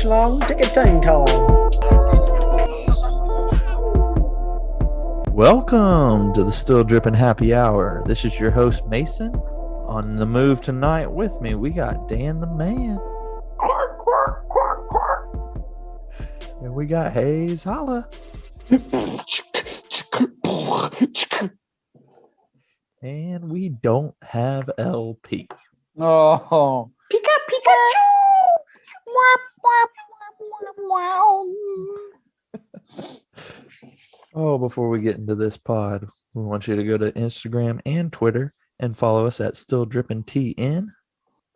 along ticketing time. Welcome to the Still Dripping Happy Hour. This is your host, Mason. On the move tonight with me, we got Dan the Man. Quack, quack, quack, quack. And we got Hayes. Holla. And we don't have LP. Oh, Pikachu! Oh, before we get into this pod, we want you to go to Instagram and Twitter and follow us at Still Dripping TN.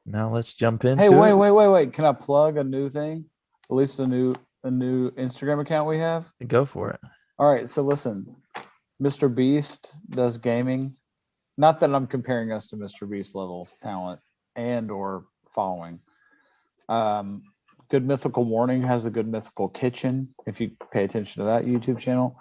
Now let's jump into hey, it. wait. Can I plug a new thing? At least a new Instagram account we have? Go for it. All right, so listen. Mr. Beast does gaming. Not that I'm comparing us to Mr. Beast level talent and or following. Good Mythical Morning has a Good Mythical Kitchen, if you pay attention to that YouTube channel.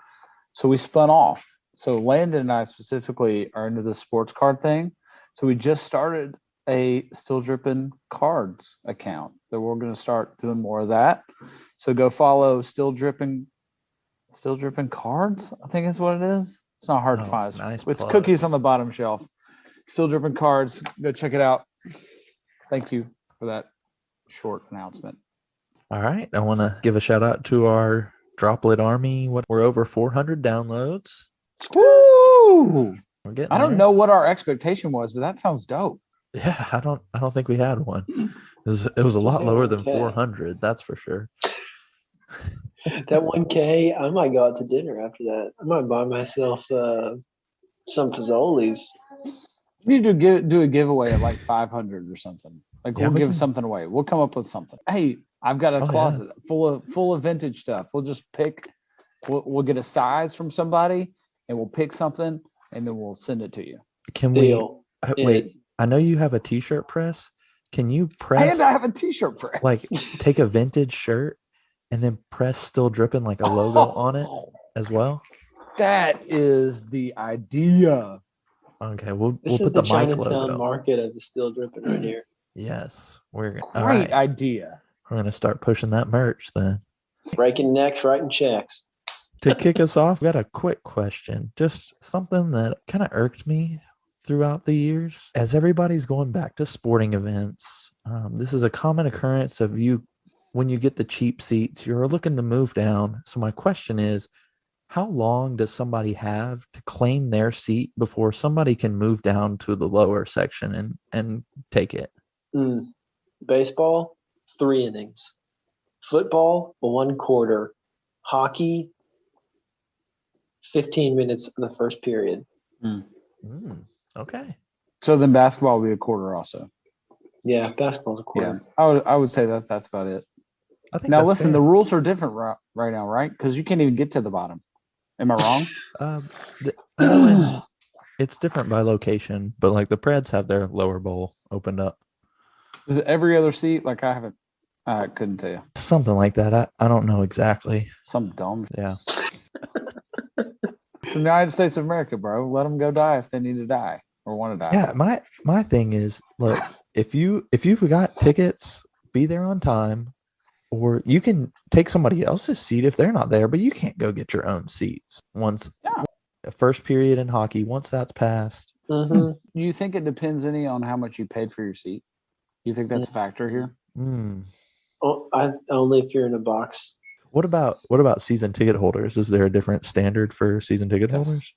So we spun off. So Landon and I specifically are into the sports card thing. So we just started a Still Dripping Cards account that we're going to start doing more of that. So go follow Still Dripping Cards, I think is what it is. It's not hard to find. Nice It's plug. cookies on the bottom shelf. Still Dripping Cards. Go check it out. Thank you for that short announcement. All right. I want to give a shout out to our Droplet Army. We're over 400 downloads. Woo! We're getting I don't there. know what our expectation was, but that sounds dope. Yeah, I don't think we had one. It was a lot lower than 400, that's for sure. That 1K, I might go out to dinner after that. I might buy myself some Fazoli's. We need to do a giveaway at like 500 or something. Like Yeah, we'll we give can- something away. We'll come up with something. Hey, I've got a closet full of vintage stuff. We'll just pick. We'll get a size from somebody, and we'll pick something, and then we'll send it to you. Can Deal. we wait? I know you have a t-shirt press. Can you press And I have a T-shirt press. like take a vintage shirt and then press Still Dripping like a logo on it as well? That is the idea. Okay, we'll This put is the the mic Chinatown logo. market of the Still Dripping right here. Yes, all Great right. idea. We're gonna start pushing that merch then. Breaking necks, writing checks. To kick us off, we got a quick question. Just something that kind of irked me throughout the years. As everybody's going back to sporting events, this is a common occurrence of you when you get the cheap seats, you're looking to move down. So my question is, how long does somebody have to claim their seat before somebody can move down to the lower section and take it? Baseball, 3 innings. Football, 1 quarter. Hockey, 15 minutes in the first period. Okay. So then basketball will be a quarter also. Yeah, basketball's a quarter. Yeah, I would say that's about it. I think Now that's listen, fair. the rules are different right now, right? Because you can't even get to the bottom. Am I wrong? I know it's different by location, but like the Preds have their lower bowl opened up. Is it every other seat? Like I couldn't tell you. Something like that. I don't know exactly. Some dumb. Yeah. It's the United States of America, bro. Let them go die if they need to die or want to die. Yeah, my thing is, look, if you've got tickets, be there on time, or you can take somebody else's seat if they're not there, but you can't go get your own seats once. Yeah. First period in hockey, once that's passed. Do you think it depends any on how much you paid for your seat? You think that's a factor here? Only if you're in a box. What about season ticket holders? Is there a different standard for season ticket holders?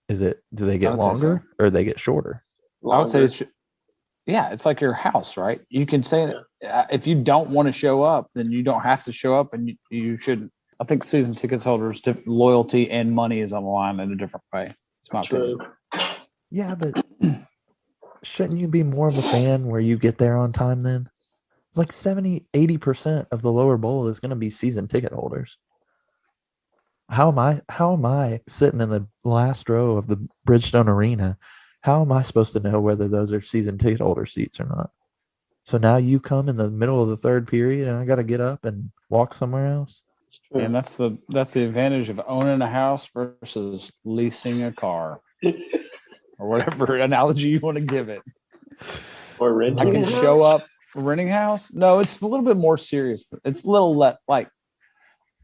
Do they I get would say longer or they get shorter? I would say it's like your house, right? You can say that if you don't want to show up, then you don't have to show up, and you shouldn't. I think season tickets holders, loyalty and money is on the line in a different way. It's my opinion. Yeah, but shouldn't you be more of a fan where you get there on time then? It's like 70-80% of the lower bowl is going to be season ticket holders. How am I sitting in the last row of the Bridgestone Arena? How am I supposed to know whether those are season ticket holder seats or not? So now you come in the middle of the third period and I got to get up and walk somewhere else? And that's the advantage of owning a house versus leasing a car. Or whatever analogy you want to give it. Or I renting can a house. show up renting house? No, it's a little bit more serious. It's a little like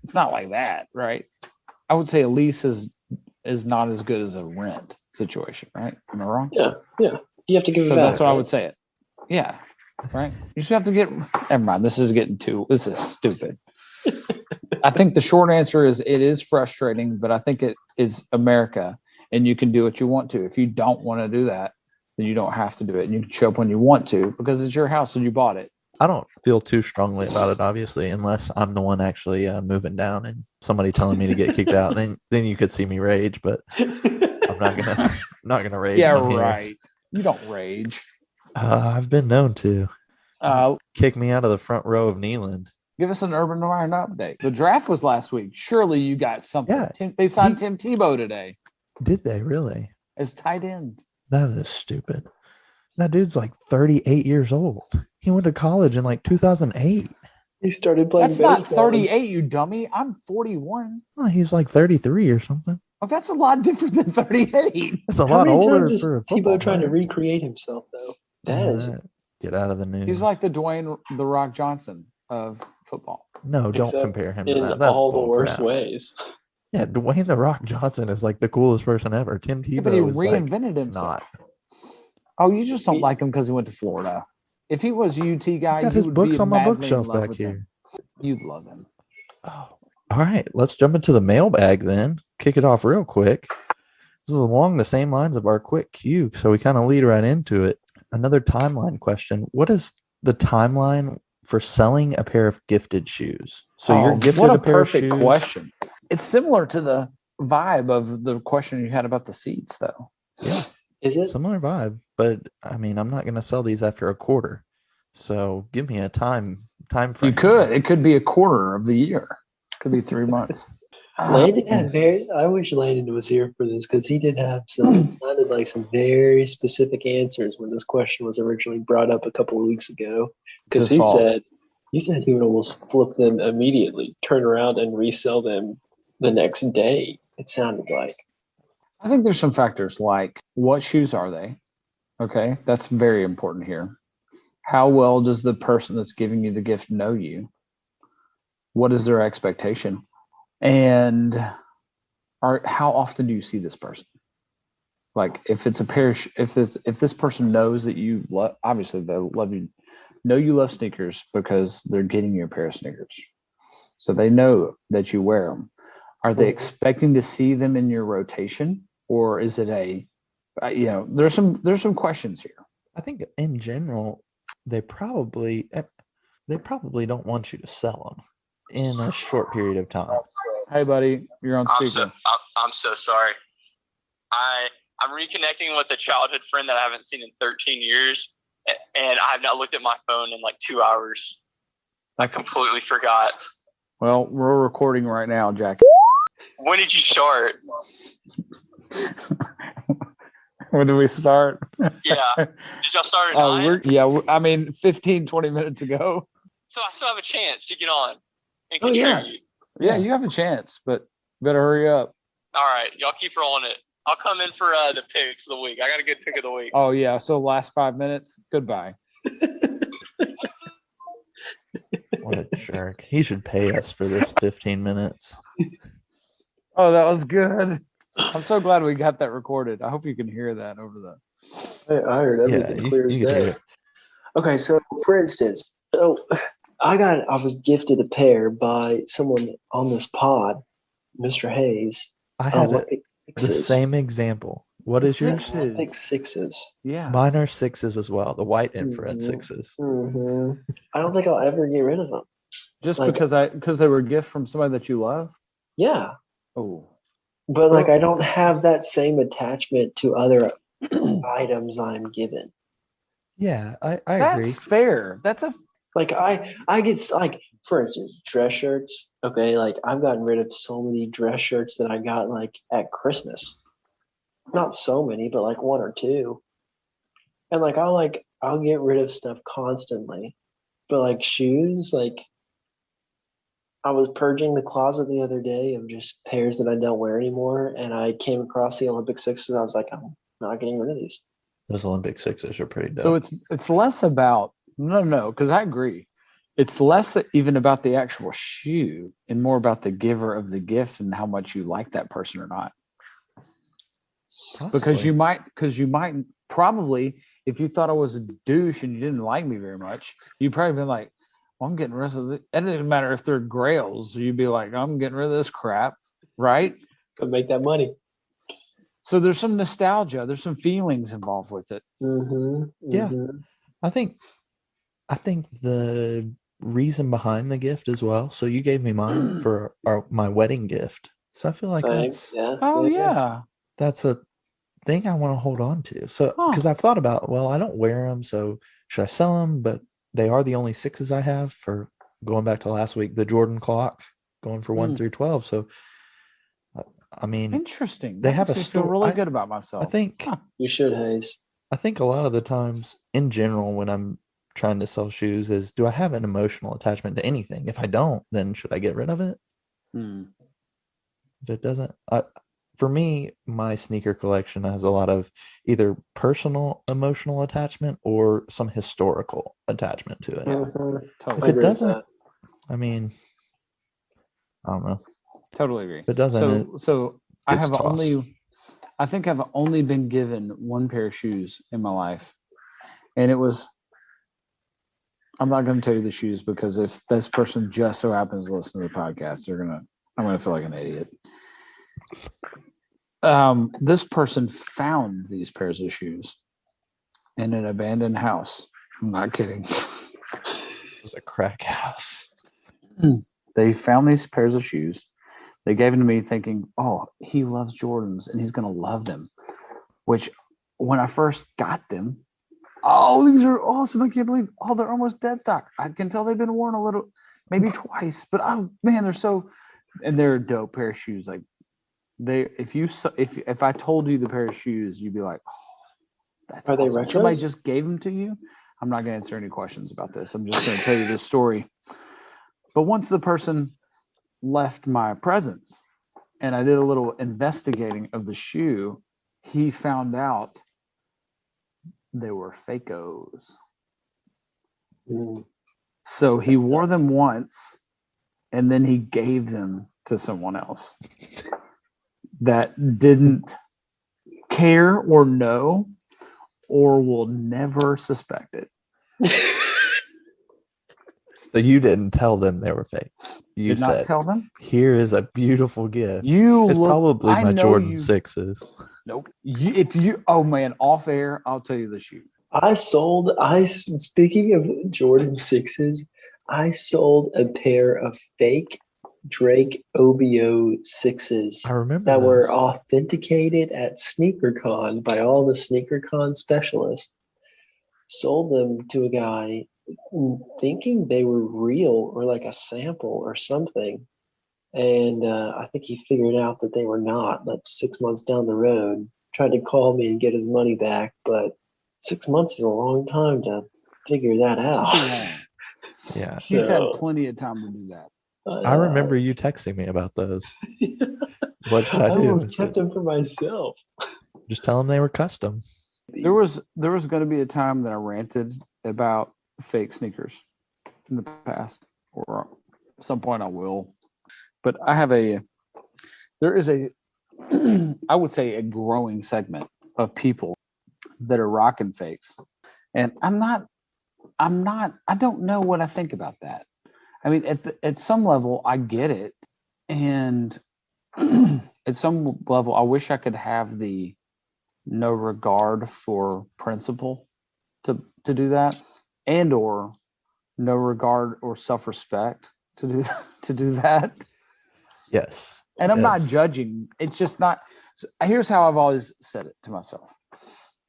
it's not like that, right? I would say a lease is not as good as a rent situation, right? Am I wrong? Yeah. You have to give it So back. that's what I right? would say it. Yeah. Right. You should have to get. Never mind. This is stupid. I think the short answer is it is frustrating, but I think it is America, and you can do what you want to. If you don't want to do that, then you don't have to do it, and you can show up when you want to because it's your house and you bought it. I don't feel too strongly about it, obviously, unless I'm the one actually moving down and somebody telling me to get kicked out. Then you could see me rage, but I'm not gonna rage. Yeah, when I'm right. here. You don't rage. I've been known to kick me out of the front row of Neyland. Give us an Urban Meyer update. The draft was last week. Surely you got something. Yeah, They signed Tim Tebow today Did they really? as tight end. That is stupid. That dude's like 38 years old. He went to college in like 2008. He started playing That's not baseball. 38, you dummy. I'm 41. Well, he's like 33 or something. Oh, that's a lot different than 38. That's a How lot many older times is for a football Tebow trying to player. recreate himself, though? That is Get out of the news. He's like the Dwayne The Rock Johnson of football. No, don't except compare him to in that. That's all the bull worst crap. ways. Yeah, Dwayne the Rock Johnson is like the coolest person ever. Tim Tebow Yeah, but he is like reinvented himself. not. Oh, you just don't like him because he went to Florida. If he was a UT guy, I've got you his would books be on my madly in bookshelf love back with here. him. You'd love him. Oh, all right. Let's jump into the mailbag then. Kick it off real quick. This is along the same lines of our quick cue, so we kind of lead right into it. Another timeline question. What is the timeline for selling a pair of gifted shoes? So you're gifted what a pair of perfect shoes. question. It's similar to the vibe of the question you had about the seats, though. Yeah, Is it? similar vibe. But I mean, I'm not going to sell these after a quarter. So give me a time frame. You could. It could be a quarter of the year. Could be 3 months. Landon had I wish Landon was here for this because he did have some. It sounded like some very specific answers when this question was originally brought up a couple of weeks ago. Because he said he would almost flip them immediately, turn around and resell them the next day. It sounded like. I think there's some factors like what shoes are they? Okay, that's very important here. How well does the person that's giving you the gift know you? What is their expectation? And how often do you see this person? Like if it's a pair, if this person knows that you love, obviously they love you, know you love sneakers because they're getting you a pair of sneakers. So they know that you wear them. Are they expecting to see them in your rotation, or is it there's some questions here. I think in general, they probably don't want you to sell them in a short period of time. Hey, buddy, you're on speaker. I'm so sorry. I'm reconnecting with a childhood friend that I haven't seen in 13 years, and I have not looked at my phone in like 2 hours. I completely forgot. Well, we're recording right now, Jack. When did you start? When did we start? Yeah. Did y'all start at 9? I mean, 15, 20 minutes ago. So I still have a chance to get on and Oh, yeah. contribute. Yeah, you have a chance, but better hurry up. All right. Y'all keep rolling it. I'll come in for the picks of the week. I got a good pick of the week. Oh, yeah. So last 5 minutes, goodbye. What a jerk. He should pay us for this 15 minutes. Oh, that was good. I'm so glad we got that recorded. I hope you can hear that over the. I heard everything clear as you can hear day. it. Okay, so for instance, I was gifted a pair by someone on this pod, Mr. Hayes. I had Olympic the sixes. same example. What is yours? Olympic sixes. Yeah. Mine are sixes as well. The white infrared sixes. Mm-hmm. I don't think I'll ever get rid of them. Just like- because they were a gift from somebody that you love? Yeah, Oh. but like I don't have that same attachment to other items I'm given. Yeah, I That's agree. fair. That's a. Like I get like, for instance, dress shirts. Okay, like I've gotten rid of so many dress shirts that I got like at Christmas. Not so many, but like one or two. And like I'll get rid of stuff constantly. But like shoes, like I was purging the closet the other day of just pairs that I don't wear anymore, and I came across the Olympic sixes. And I was like, I'm not getting rid of these. Those Olympic sixes are pretty dope. So it's less about No, because I agree. It's less even about the actual shoe and more about the giver of the gift and how much you like that person or not. Because Possibly. you might probably, if you thought I was a douche and you didn't like me very much, you'd probably been like, well, I'm getting rid of it. It doesn't matter if they're grails. You'd be like, I'm getting rid of this crap, right? Go make that money. So there's some nostalgia. There's some feelings involved with it. Yeah. I think the reason behind the gift as well. So you gave me mine for my wedding gift. So I feel like Same. that's a thing I want to hold on to. So Huh. because I've thought about, well, I don't wear them, so should I sell them? But they are the only 6s I have for going back to last week, the Jordan clock going for 1 through 12. So I mean, Interesting. they That have makes a me feel story. really good about myself. I think Huh. You should, Hayes. I think a lot of the times in general when I'm trying to sell shoes is, do I have an emotional attachment to anything? If I don't, then should I get rid of it? If it doesn't, for me, my sneaker collection has a lot of either personal emotional attachment or some historical attachment to it. Totally. If it doesn't, I mean, I don't know. Totally agree. If it doesn't, So I gets have tossed. I think I've only been given one pair of shoes in my life. And it was, I'm not going to tell you the shoes because if this person just so happens to listen to the podcast, I'm going to feel like an idiot. This person found these pairs of shoes in an abandoned house. I'm not kidding. It was a crack house. They found these pairs of shoes. They gave them to me thinking, oh, he loves Jordans and he's going to love them. Which when I first got them, oh, these are awesome. I can't believe, they're almost dead stock. I can tell they've been worn a little, maybe twice, but oh man, they're a dope pair of shoes. Like if I told you the pair of shoes, you'd be like, oh, that's Are they awesome. retros? Somebody just gave them to you. I'm not going to answer any questions about this. I'm just going to tell you this story. But once the person left my presence and I did a little investigating of the shoe, he found out they were Fakos. So he wore them once and then he gave them to someone else that didn't care or know or will never suspect it. So you didn't tell them they were fake. You Did not said, tell them. here is a beautiful gift. You It's look, probably I my know Jordan you- 6s. Nope. Oh man, off air, I'll tell you the shoe. Speaking of Jordan 6s, I sold a pair of fake Drake OBO 6s I remember that were those. authenticated at SneakerCon by all the SneakerCon specialists. Sold them to a guy thinking they were real or like a sample or something. And I think he figured out that they were not, like 6 months down the road. Tried to call me and get his money back, but 6 months is a long time to figure that out. Yeah. He's had plenty of time to do that. I remember you texting me about those. What should I do? almost kept them for myself. Just tell them they were custom. There was going to be a time that I ranted about fake sneakers in the past, or at some point I will. But there is I would say a growing segment of people that are rocking fakes. And I don't know what I think about that. I mean, at some level, I get it. And at some level, I wish I could have the no regard for principle to do that, and or no regard or self-respect to do that. Yes. And I'm not judging. It's just not. Here's how I've always said it to myself.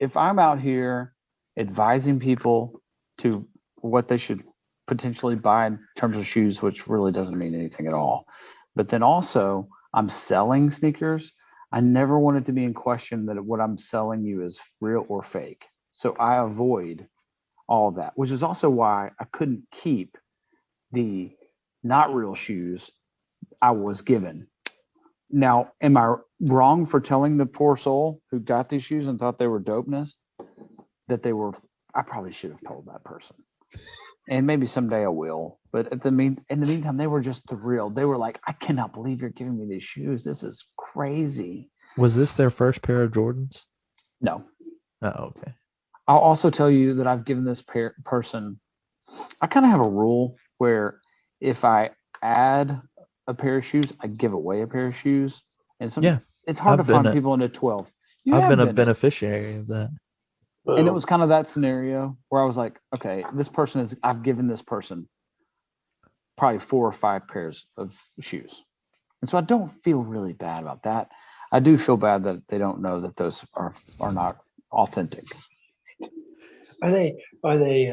If I'm out here advising people to what they should potentially buy in terms of shoes, which really doesn't mean anything at all, but then also I'm selling sneakers, I never want it to be in question that what I'm selling you is real or fake. So I avoid all of that, which is also why I couldn't keep the not real shoes I was given. Now, am I wrong for telling the poor soul who got these shoes and thought they were dopeness that they were? I probably should have told that person. And maybe someday I will. But in the meantime, they were just thrilled. They were like, I cannot believe you're giving me these shoes. This is crazy. Was this their first pair of Jordans? No. Oh, okay. I'll also tell you that I've given this person, I kind of have a rule where if I add a pair of shoes, I give away a pair of shoes. And it's hard I've to find been people into 12. I've been a beneficiary of that. And it was kind of that scenario where I was like, okay, I've given this person probably 4 or 5 pairs of shoes. And so I don't feel really bad about that. I do feel bad that they don't know that those are not authentic. Are they are they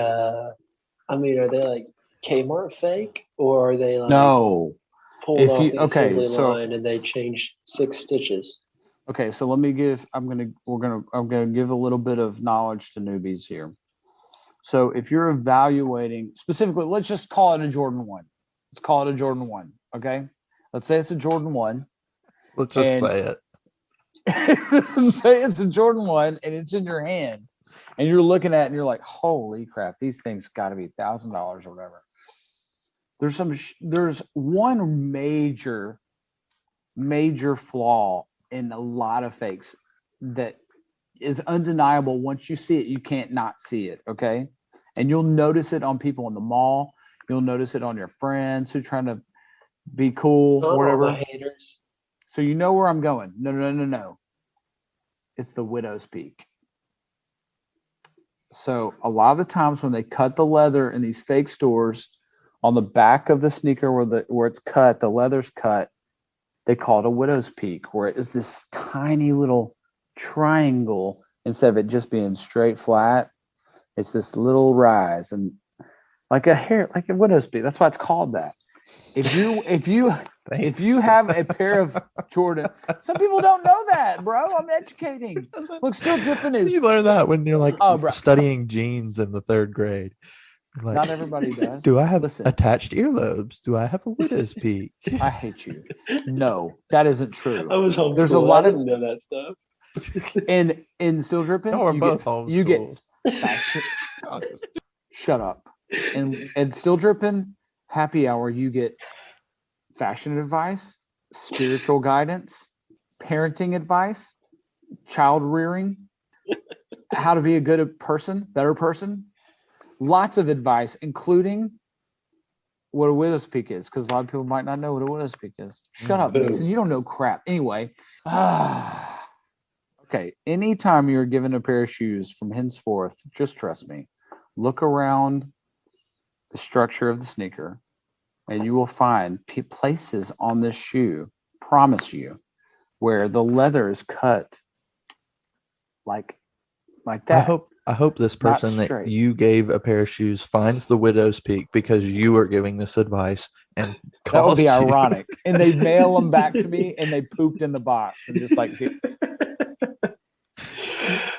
like Kmart fake, or are they like No. pulled off the assembly line and they changed 6 stitches? Okay, so I'm gonna give a little bit of knowledge to newbies here. So if you're evaluating specifically, let's just call it a Jordan 1. Let's call it a Jordan 1. Okay. Let's say it's a Jordan 1. Let's just say it. Say it's a Jordan 1 and it's in your hand and you're looking at it and you're like, holy crap, these things got to be $1,000 or whatever. There's one major flaw in a lot of fakes that is undeniable. Once you see it, you can't not see it. Okay. And you'll notice it on people in the mall. You'll notice it on your friends who are trying to be cool or whatever. All the haters. So you know where I'm going. No. It's the widow's peak. So a lot of the times when they cut the leather in these fake stores on the back of the sneaker where it's cut, the leather's cut, they call it a widow's peak, where it is this tiny little triangle instead of it just being straight flat. It's this little rise and like a widow's peak. That's why it's called that. If you have a pair of Jordan, some people don't know that, bro. I'm educating. Look, Still Dripping is. You learn that when you're like studying jeans in the 3rd grade. Like, not everybody does. Do I have attached earlobes? Do I have a widow's peak? I hate you. No, that isn't true. I was homeschooled. There's a lot I didn't know that stuff. And in Still Dripping, No, we're both homeschooled. You get shut up. And Still Dripping happy hour, you get fashion advice, spiritual guidance, parenting advice, child rearing, how to be a better person. Lots of advice, including what a widow's peak is, because a lot of people might not know what a widow's peak is. Shut up, Mason. You don't know crap. Anyway, okay. Anytime you're given a pair of shoes from henceforth, just trust me. Look around the structure of the sneaker, and you will find places on this shoe, promise you, where the leather is cut like that. I hope this person that you gave a pair of shoes finds the widow's peak because you are giving this advice, and that would be ironic. And they mail them back to me, and they pooped in the box and just like.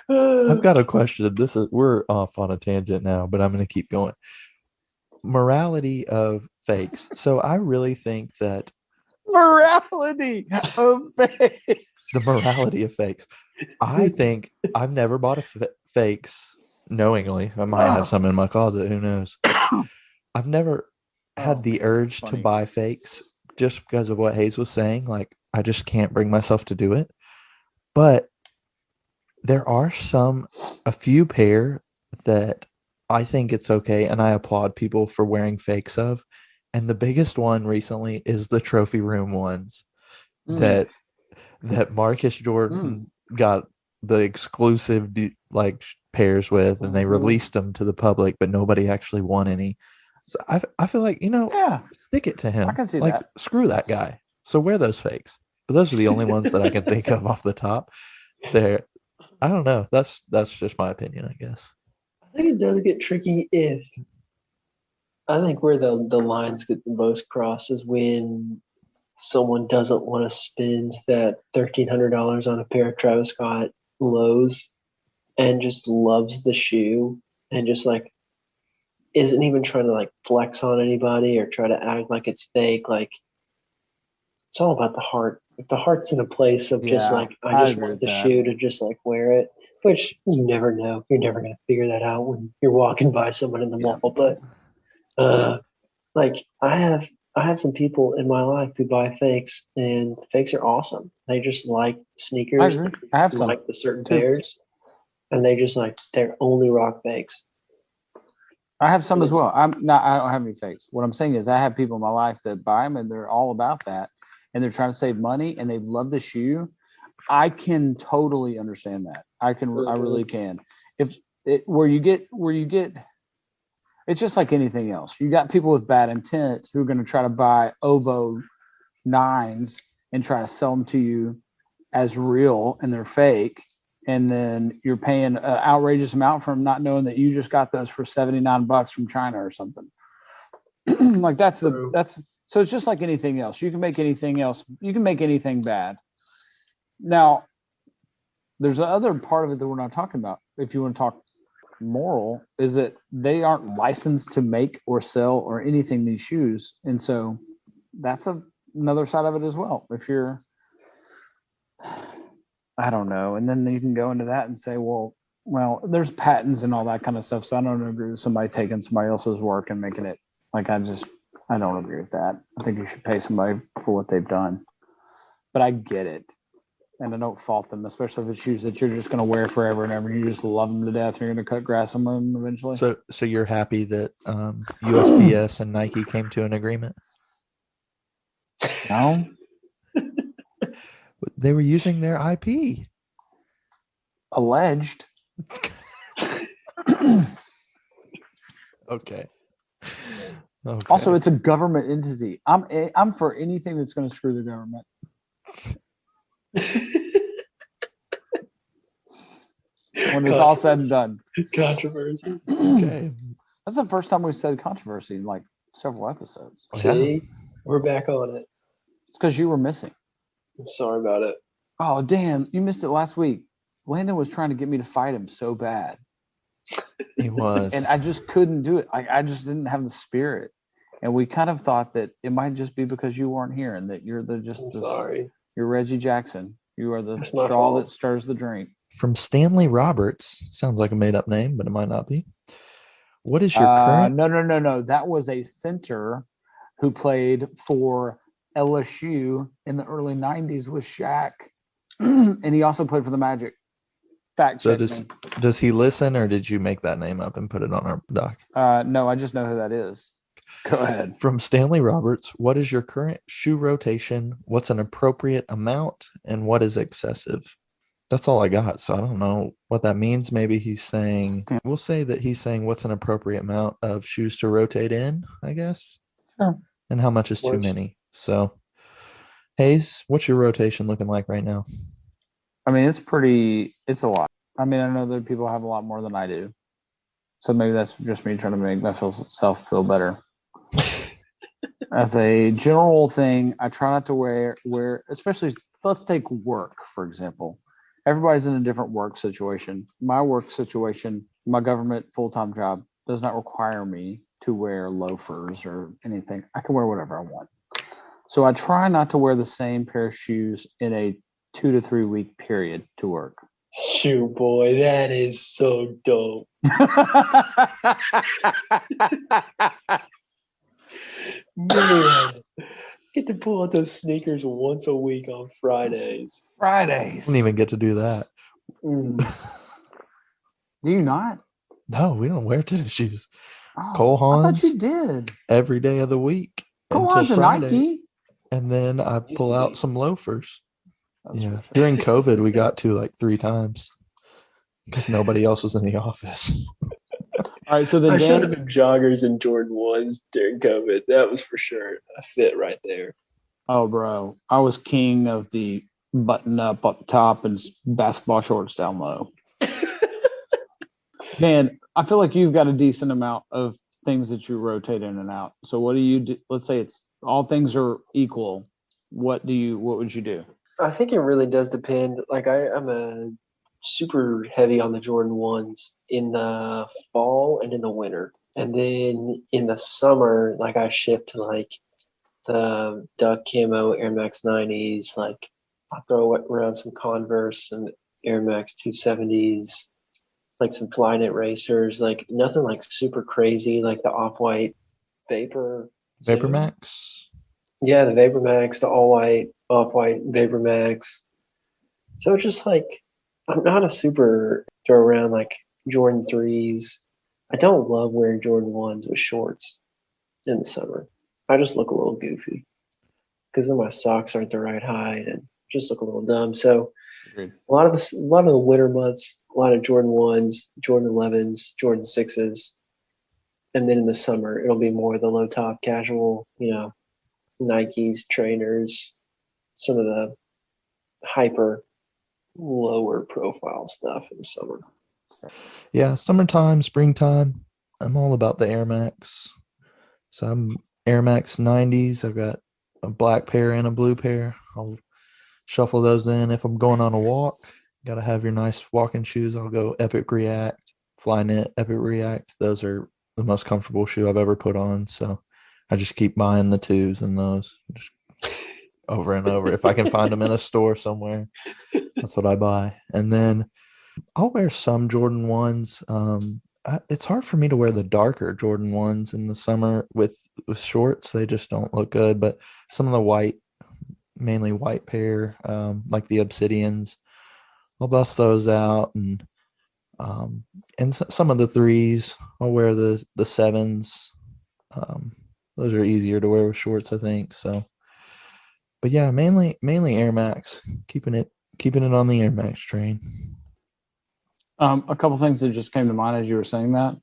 I've got a question. We're off on a tangent now, but I'm going to keep going. Morality of fakes. So I really think that morality of fakes. The morality of fakes. I think I've never bought fakes knowingly. I might have some in my closet. Who knows? I've never had the urge to buy fakes just because of what Hayes was saying. Like, I just can't bring myself to do it. But there are a few pair that I think it's okay, and I applaud people for wearing fakes of. And the biggest one recently is the trophy room ones that Marcus Jordan got the exclusive pairs with, and they released them to the public, but nobody actually won any. So I feel like, stick it to him. I can see that. Screw that guy. So wear those fakes. But those are the only ones that I can think of off the top. There, I don't know. That's just my opinion, I guess. I think it does get tricky I think where the lines get the most crossed is when someone doesn't want to spend that $1,300 on a pair of Travis Scott lows and just loves the shoe and just isn't even trying to flex on anybody or try to act like it's fake. It's all about the heart. If the heart's in a place of I just want the shoe to just wear it, which you never know. You're never going to figure that out when you're walking by someone in the mall. But like I have some people in my life who buy fakes, and fakes are awesome. They just like sneakers. I agree. I have some like the certain too. pairs, and they just like they're only rock fakes. I have some as well. I don't have any fakes. What I'm saying is I have people in my life that buy them and they're all about that, and they're trying to save money and they love the shoe. I can totally understand that. I really can. Where you get, it's just like anything else. You got people with bad intent who are going to try to buy OVO 9s and try to sell them to you as real, and they're fake. And then you're paying an outrageous amount for them, not knowing that you just got those for $79 from China or something. Like so it's just like anything else. You can make anything else. You can make anything bad. Now, there's another part of it that we're not talking about. If you want to talk moral, is that they aren't licensed to make or sell or anything these shoes. And so that's another side of it as well. If you're, I don't know. And then you can go into that and say, well, there's patents and all that kind of stuff. So I don't agree with somebody taking somebody else's work and making it like I don't agree with that. I think you should pay somebody for what they've done. But I get it. And I don't fault them, especially if it's shoes that you're just going to wear forever and ever. You just love them to death. And you're going to cut grass on them eventually. So you're happy that USPS and Nike came to an agreement? No. They were using their IP. Alleged. Okay. Also, it's a government entity. I'm for anything that's going to screw the government. When it's all said and done. Controversy. Okay. That's the first time we've said controversy in like several episodes. See, we're back on it. It's because you were missing. I'm sorry about it. Oh, damn. You missed it last week. Landon was trying to get me to fight him so bad. He was. And I just couldn't do it. I just didn't have the spirit. And we kind of thought that it might just be because you weren't here and that you're sorry. You're Reggie Jackson. You are the That's my straw fault. that stirs the drink. From Stanley Roberts. Sounds like a made-up name, but it might not be. What is your current? No. That was a center who played for LSU in the early 90s with Shaq. And he also played for the Magic. So does he listen, or did you make that name up and put it on our doc? No, I just know who that is. Go ahead. From Stanley Roberts, what is your current shoe rotation? What's an appropriate amount, and what is excessive? That's all I got. So I don't know what that means. Maybe we'll say that he's saying what's an appropriate amount of shoes to rotate in, I guess. Sure. And how much is too many. So, Hayes, what's your rotation looking like right now? I mean, it's a lot. I mean, I know that people have a lot more than I do. So maybe that's just me trying to make myself feel better. As a general thing, I try not to wear, especially, let's take work, for example. Everybody's in a different work situation. My work situation, my government full-time job does not require me to wear loafers or anything. I can wear whatever I want. So I try not to wear the same pair of shoes in a 2 to 3 week period to work. Shoe boy, that is so dope. Man, get to pull out those sneakers once a week on Fridays. I didn't even get to do that. Do you not? No, we don't wear tennis shoes. Oh, Cole Haans. I thought you did. Every day of the week. Cole Haans and Nike. And then I pull out some loafers. Yeah. During COVID, we got to like 3 times because nobody else was in the office. All right, so then I should have been joggers and Jordan 1s during COVID. That was for sure a fit right there. Oh, bro. I was king of the button up top and basketball shorts down low. Man, I feel like you've got a decent amount of things that you rotate in and out. So what do you do? Let's say it's all things are equal. What would you do? I think it really does depend. Like I'm a super heavy on the Jordan 1s in the fall and in the winter. And then in the summer, like I shift to like the duck camo Air Max 90s. Like I throw around some Converse and Air Max 270s, like some Flyknit racers, like nothing like super crazy, like the Off-White Vapor. Vapor Zoom. Max. Yeah, the Vapor Max, the all-white, Off-White Vapor Max. So just like, I'm not a super throw around like Jordan 3s. I don't love wearing Jordan 1s with shorts in the summer. I just look a little goofy because then my socks aren't the right height and just look a little dumb. So Agreed. a lot of the winter months, a lot of Jordan 1s, Jordan 11s, Jordan 6s. And then in the summer, it'll be more the low top casual, Nikes, trainers, some of the hyper lower profile stuff in the summer. Yeah, summertime, springtime, I'm all about the Air Max. So I'm Air Max 90s. I've got a black pair and a blue pair. I'll shuffle those in if I'm going on a walk. Got to have your nice walking shoes. I'll go Epic React, Flyknit, Epic React. Those are the most comfortable shoe I've ever put on. So I just keep buying the twos and those just over and over. If I can find them in a store somewhere, that's what I buy. And then I'll wear some Jordan 1s. It's hard for me to wear the darker Jordan 1s in the summer with shorts. They just don't look good. But some of the white, mainly white pair, like the Obsidians, I'll bust those out. And some of the 3s, I'll wear the 7s. Those are easier to wear with shorts, I think. So, but yeah, mainly Air Max, keeping it on the Air Max train. A couple things that just came to mind as you were saying that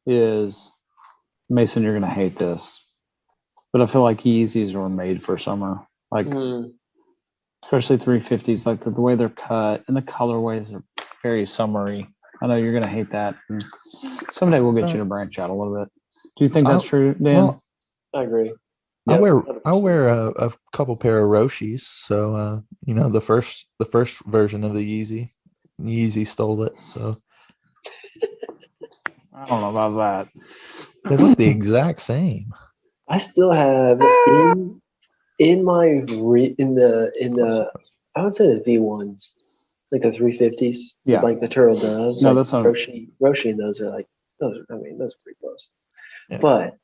is, Mason, you're going to hate this, but I feel like Yeezys were made for summer. Like, especially 350s, like the way they're cut and the colorways are very summery. I know you're going to hate that. And someday we'll get you to branch out a little bit. Do you think that's true, Dan? Well, I agree. I'll Yeah, wear a couple pair of Roshis. So the first version of the Yeezy stole it. So I don't know about that. they look the exact same. I still have in the I would say the V1s, like the 350s, Yeah. like the Turtle Doves. No, like that's not. Roshi and those are those are pretty close. Yeah. But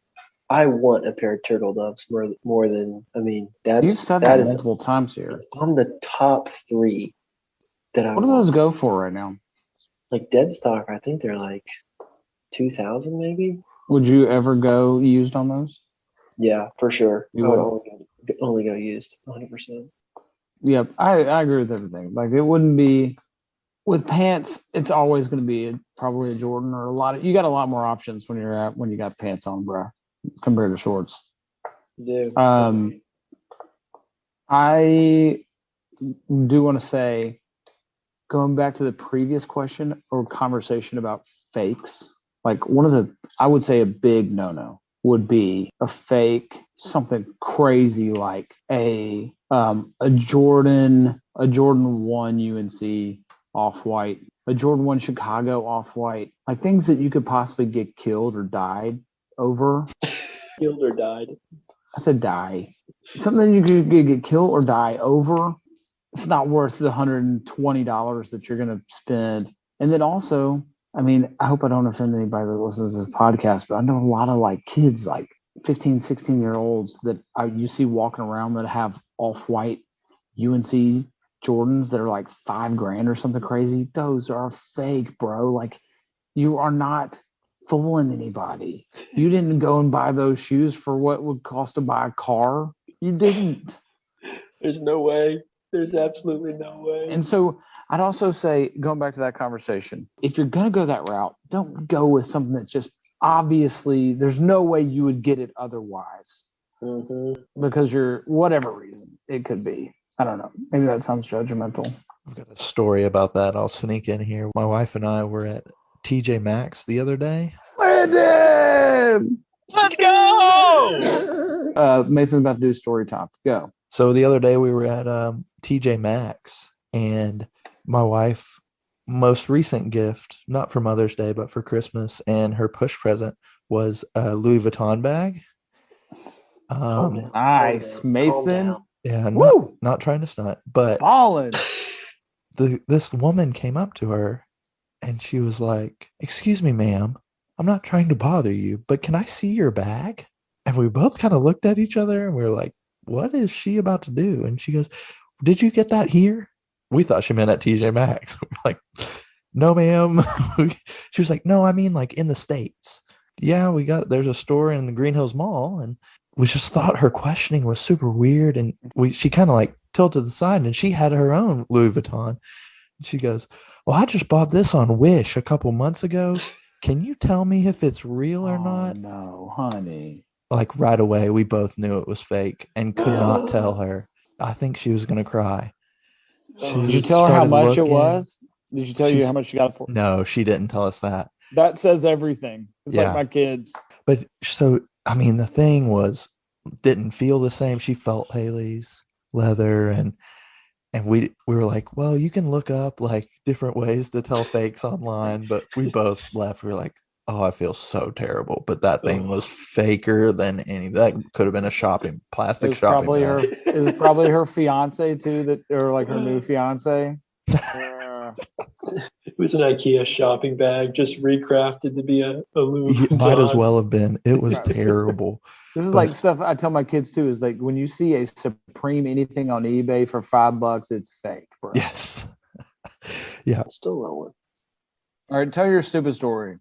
I want a pair of Turtle Doves more than You've said that multiple times here. On the top 3 that I What do those go for right now? like dead stock. I think they're like 2,000 maybe. Would you ever go used on those? Yeah, for sure. You I would would. only go used 100%. Yep, I agree with everything. Like, it wouldn't be with pants. It's always going to be probably a Jordan or you got a lot more options when you got pants on, bro, compared to shorts. You do. I do want to say, going back to the previous question or conversation about fakes, like I would say a big no-no would be a fake, something crazy like a Jordan 1 UNC Off-White, a Jordan 1 Chicago Off-White, like things that you could possibly get killed or died over. Killed or died. I said die. Something you could get killed or die over. It's not worth the $120 that you're going to spend. And then also, I hope I don't offend anybody that listens to this podcast, but I know a lot of like kids, like 15, 16-year-olds that you see walking around that have Off-White UNC Jordans that are like $5,000 or something crazy. Those are fake, bro. Like, you are not fooling anybody. You didn't go and buy those shoes for what would cost to buy a car. You didn't. There's no way. There's absolutely no way. And so I'd also say, going back to that conversation, if you're going to go that route, don't go with something that's just obviously there's no way you would get it otherwise. Because you're, whatever reason it could be. I don't know. Maybe that sounds judgmental. I've got a story about that. I'll sneak in here. My wife and I were at TJ Maxx the other day. Landon! Let's go! Mason's about to do story time. Go. So the other day we were at TJ Maxx, and my wife, most recent gift, not for Mother's Day, but for Christmas, and her push present was a Louis Vuitton bag. Nice, Mason. Yeah, Woo! not trying to stunt, but Ballin'. this woman came up to her and she was like, "Excuse me, ma'am, I'm not trying to bother you, but can I see your bag?" And we both kind of looked at each other and we were like, what is she about to do? And she goes, "Did you get that here?" We thought she meant at TJ Maxx. We're like, "No, ma'am." She was like, "No, I mean like in the States." Yeah, there's a store in the Green Hills Mall, and we just thought her questioning was super weird. And she kind of like tilted to the side and she had her own Louis Vuitton. And she goes, "Well, I just bought this on Wish a couple months ago. Can you tell me if it's real or not?" No, honey. Like right away, we both knew it was fake and could not tell her. I think she was going to cry. Did you tell her how much it was? Did she tell you how much you got it for? No, she didn't tell us that. That says everything. It's like my kids. But so, I mean, the thing didn't feel the same. She felt Haley's leather, and we were like, well, you can look up like different ways to tell fakes online, but we both left. We were like, oh, I feel so terrible. But that thing was faker than any. That could have been a plastic shopping bag. It was probably her fiance too, or like her new fiance. It was an IKEA shopping bag, just recrafted to be a Louis Vuitton. It might as well have been. It was terrible. This is like stuff I tell my kids too, is like when you see a Supreme anything on eBay for $5, it's fake, bro. Yes. Yeah. Still rolling. All right, tell your stupid story.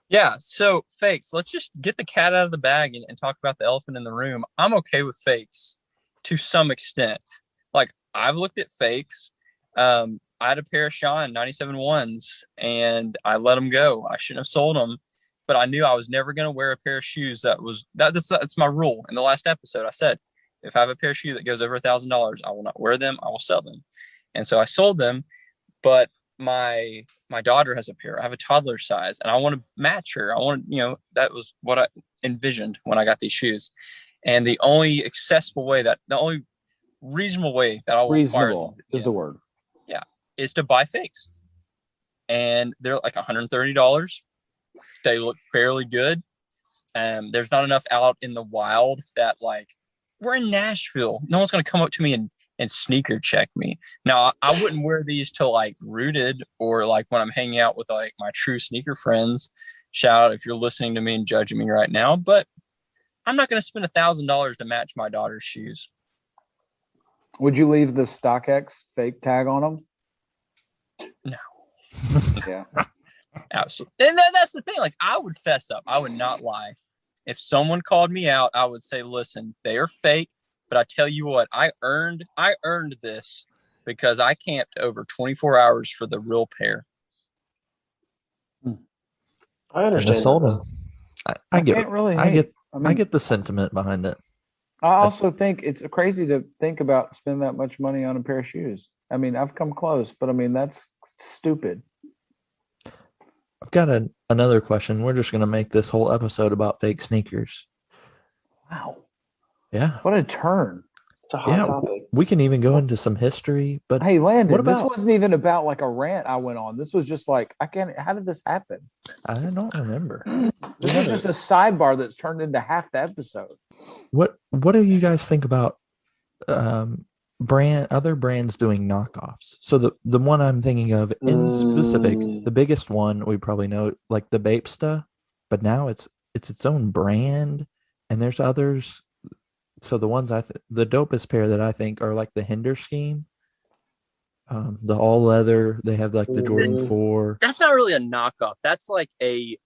Yeah, so fakes. Let's just get the cat out of the bag and talk about the elephant in the room. I'm okay with fakes to some extent. Like, I've looked at fakes. I had a pair of Sean 97 ones, and I let them go. I shouldn't have sold them, but I knew I was never going to wear a pair of shoes. That's my rule. In the last episode, I said, if I have a pair of shoes that goes over $1,000, I will not wear them. I will sell them. And so I sold them, but my daughter has a pair. I have a toddler size, and I want to match her. That was what I envisioned when I got these shoes. And the only reasonable way that I will reasonable is the word. Yeah, is to buy fakes, and they're like $130. They look fairly good. There's not enough out in the wild that, like, we're in Nashville. No one's gonna come up to me and sneaker check me. Now, I wouldn't wear these to like Rooted or like when I'm hanging out with like my true sneaker friends. Shout out if you're listening to me and judging me right now, but I'm not going to spend $1,000 to match my daughter's shoes. Would you leave the StockX fake tag on them? No. Yeah. Absolutely. And that's the thing. Like, I would fess up. I would not lie. If someone called me out, I would say, listen, they are fake. But I tell you what, I earned this because I camped over 24 hours for the real pair. I understand. Sold them. I get the sentiment behind it. I also think it's crazy to think about spending that much money on a pair of shoes. I mean, I've come close, but I mean, that's stupid. I've got another question. We're just going to make this whole episode about fake sneakers. Wow. Yeah. What a turn. It's a hot topic. We can even go into some history, but hey, Landon, this wasn't even about like a rant I went on. This was just like, how did this happen? I don't remember. This is just a sidebar that's turned into half the episode. What do you guys think about other brands doing knockoffs? So the one I'm thinking of in specific, the biggest one we probably know, like the Bapesta, but now it's its own brand, and there's others. So the ones the dopest pair that I think are like the Hinder Scheme, the all leather. They have like the Jordan 4. That's not really a knockoff. It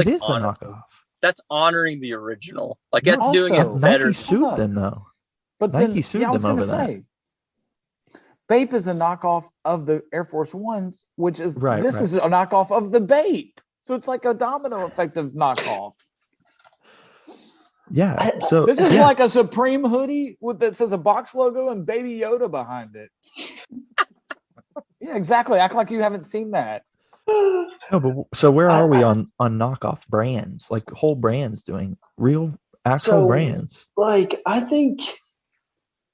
is a knockoff. That's honoring the original. Like, that's doing it better. Nike sued them though. But Nike sued them over that. Bape is a knockoff of the Air Force Ones, which is this is a knockoff of the Bape. So it's like a domino effect of knockoff. Yeah, so this is like a Supreme hoodie that says a box logo and Baby Yoda behind it. Yeah, exactly. Act like you haven't seen that. No, but so where are we on knockoff brands? Like whole brands doing real actual brands? Like, I think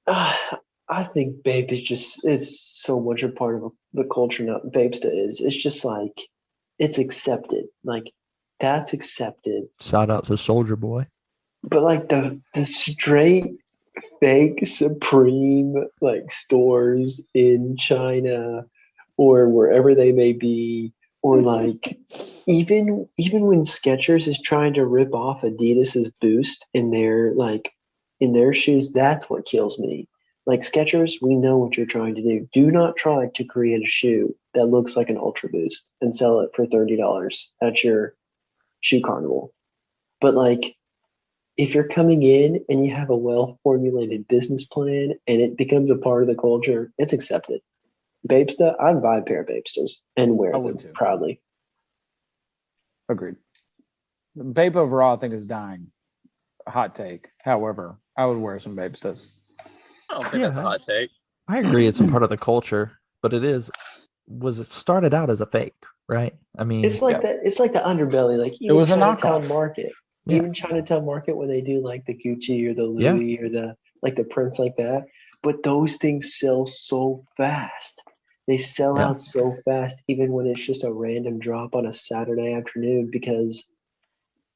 Bape is it's so much a part of the culture now. Bapesta is. It's just like, it's accepted. Like, that's accepted. Shout out to Soldier Boy. But like the straight fake Supreme like stores in China or wherever they may be, or like even when Skechers is trying to rip off Adidas's Boost in their shoes, that's what kills me. Like Skechers, we know what you're trying to do. Do not try to create a shoe that looks like an Ultra Boost and sell it for $30 at your shoe carnival. But like, if you're coming in and you have a well-formulated business plan and it becomes a part of the culture, it's accepted. Babesta, I'd buy a pair of Babestas and wear them proudly. Agreed. Babe overall, I think, is dying. A hot take. However, I would wear some Babestas. I don't think that's a hot take. I agree. It's a part of the culture, but it started out as a fake, right? I mean, it's like that. It's like the underbelly. Like it was Chinatown a knockoff market. Yeah. Even Chinatown market when they do like the Gucci or the Louis or the prints like that. But those things sell so fast. They sell out so fast, even when it's just a random drop on a Saturday afternoon, because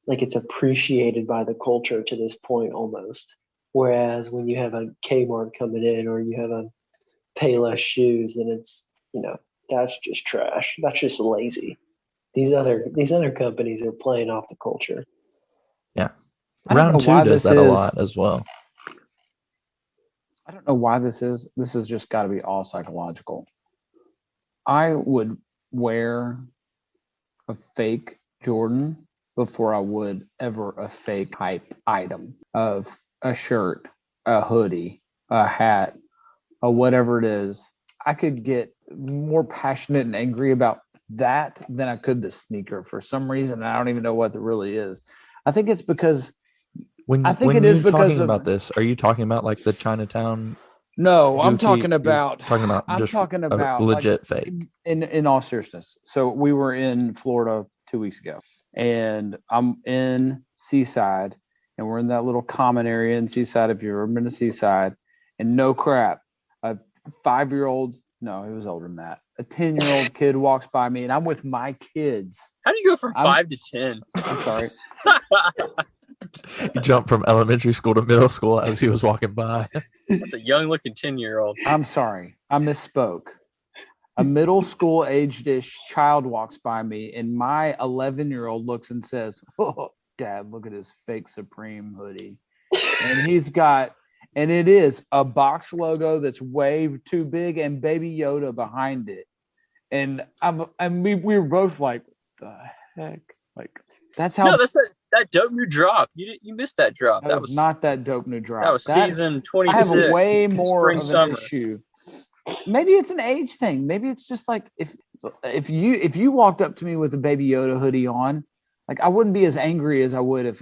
like it's appreciated by the culture to this point almost. Whereas when you have a Kmart coming in or you have a Payless shoes, then it's, that's just trash. That's just lazy. These other companies are playing off the culture. Yeah. Round 2 does that a lot as well. I don't know why this is. This has just got to be all psychological. I would wear a fake Jordan before I would ever a fake hype item of a shirt, a hoodie, a hat, or whatever it is. I could get more passionate and angry about that than I could the sneaker for some reason. I don't even know what it really is. I think it's because when you're talking about this, are you talking about like the Chinatown? No, Gucci, I'm talking about legit like, fake. In all seriousness. So we were in Florida 2 weeks ago, and I'm in Seaside, and we're in that little common area in Seaside. If you've ever been to Seaside, and no crap, a 5-year-old, no, he was older than that. A 10-year-old kid walks by me, and I'm with my kids. How do you go from 5 to 10? I'm sorry. He jumped from elementary school to middle school as he was walking by. That's a young-looking 10-year-old. I'm sorry. I misspoke. A middle school aged-ish child walks by me, and my 11-year-old looks and says, "Oh, Dad, look at his fake Supreme hoodie." And it is a box logo that's way too big and Baby Yoda behind it. And we were both like, "The heck?" Like, that's how. No, that's that dope new drop. You missed that drop. That was not that dope new drop. That was season 26. I have way more of summer. an issue. Maybe it's an age thing. Maybe it's just like if you walked up to me with a Baby Yoda hoodie on, like I wouldn't be as angry as I would if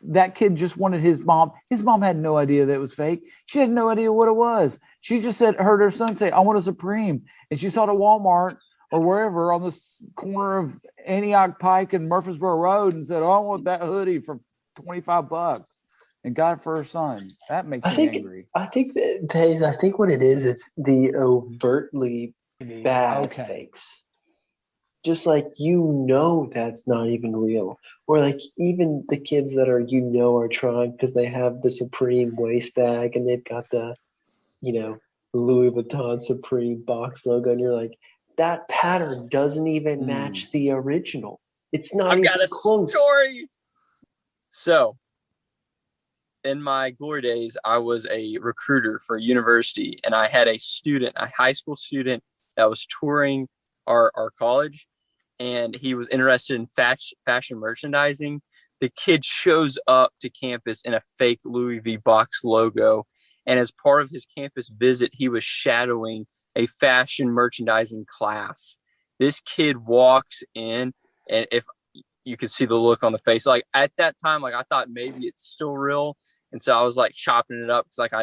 that kid just wanted his mom. His mom had no idea that it was fake. She had no idea what it was. She just heard her son say, "I want a Supreme," and she saw it at Walmart or wherever on this corner of Antioch Pike and Murfreesboro Road and said, "Oh, I want that hoodie for $25," and got it for her son. That makes me angry. I think what it is, it's the overtly bad fakes. Just like, that's not even real. Or like even the kids that are trying because they have the Supreme waist bag and they've got the, Louis Vuitton Supreme box logo, and you're like, that pattern doesn't even match the original. It's not even close. Story. So, in my glory days, I was a recruiter for a university, and I had a high school student that was touring our college, and he was interested in fashion merchandising. The kid shows up to campus in a fake Louis V box logo, and as part of his campus visit, he was shadowing a fashion merchandising class. This kid walks in, and if you could see the look on the face, like at that time, like I thought maybe it's still real. And so I was like chopping it up because like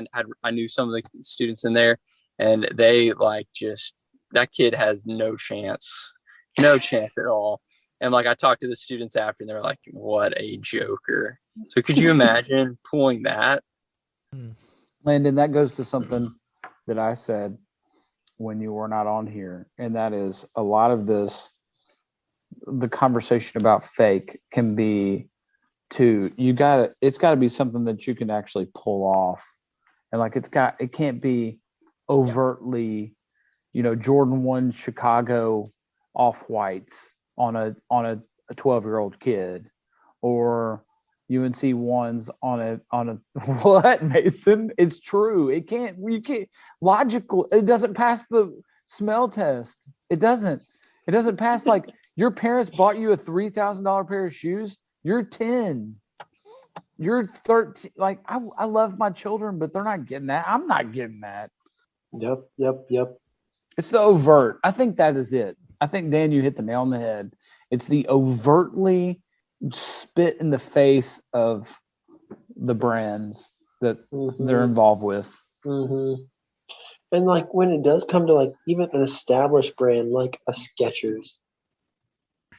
I knew some of the students in there, and they like that kid has no chance at all. And like I talked to the students after, and they were like, "What a joker!" So could you imagine pulling that? Landon, that goes to something that I said when you were not on here, and that is a lot of this. The conversation about fake can be it's got to be something that you can actually pull off, and like it can't be overtly Jordan 1 Chicago off-whites on a 12-year-old kid, or UNC ones on a what, Mason? It's true. You can't logical. It doesn't pass the smell test. It doesn't pass. Like, your parents bought you a $3,000 pair of shoes. You're 10. You're 13. Like, I love my children, but they're not getting that. I'm not getting that. Yep. It's the overt. I think that is it. I think, Dan, you hit the nail on the head. It's the overtly spit in the face of the brands that they're involved with. Mm-hmm. And like, when it does come to like even an established brand like a Skechers.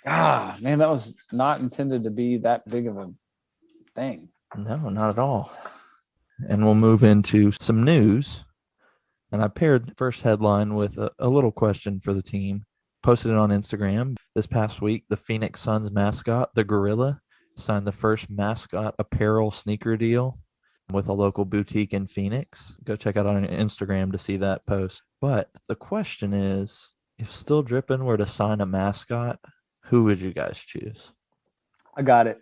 Ah, man, that was not intended to be that big of a thing. No, not at all. And we'll move into some news. And I paired the first headline with a little question for the team. Posted it on Instagram. This past week, the Phoenix Suns mascot, the Gorilla, signed the first mascot apparel sneaker deal with a local boutique in Phoenix. Go check out on Instagram to see that post. But the question is, if Still Drippin' were to sign a mascot, who would you guys choose? I got it.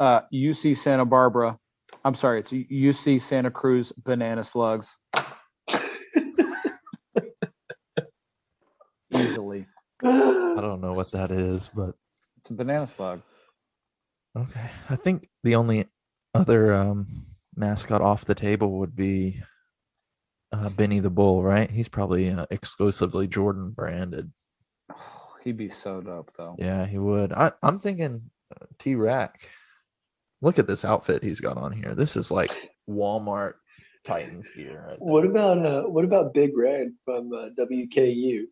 UC Santa Barbara. I'm sorry, it's UC Santa Cruz Banana Slugs. Easily. I don't know what that is, but it's a banana slug. Okay. I think the only other mascot off the table would be Benny the Bull, right? He's probably exclusively Jordan branded. He'd be so dope, though. Yeah, he would. I'm thinking T-Rack. Look at this outfit he's got on here. This is like Walmart Titans gear. Right there. What about Big Red from WKU?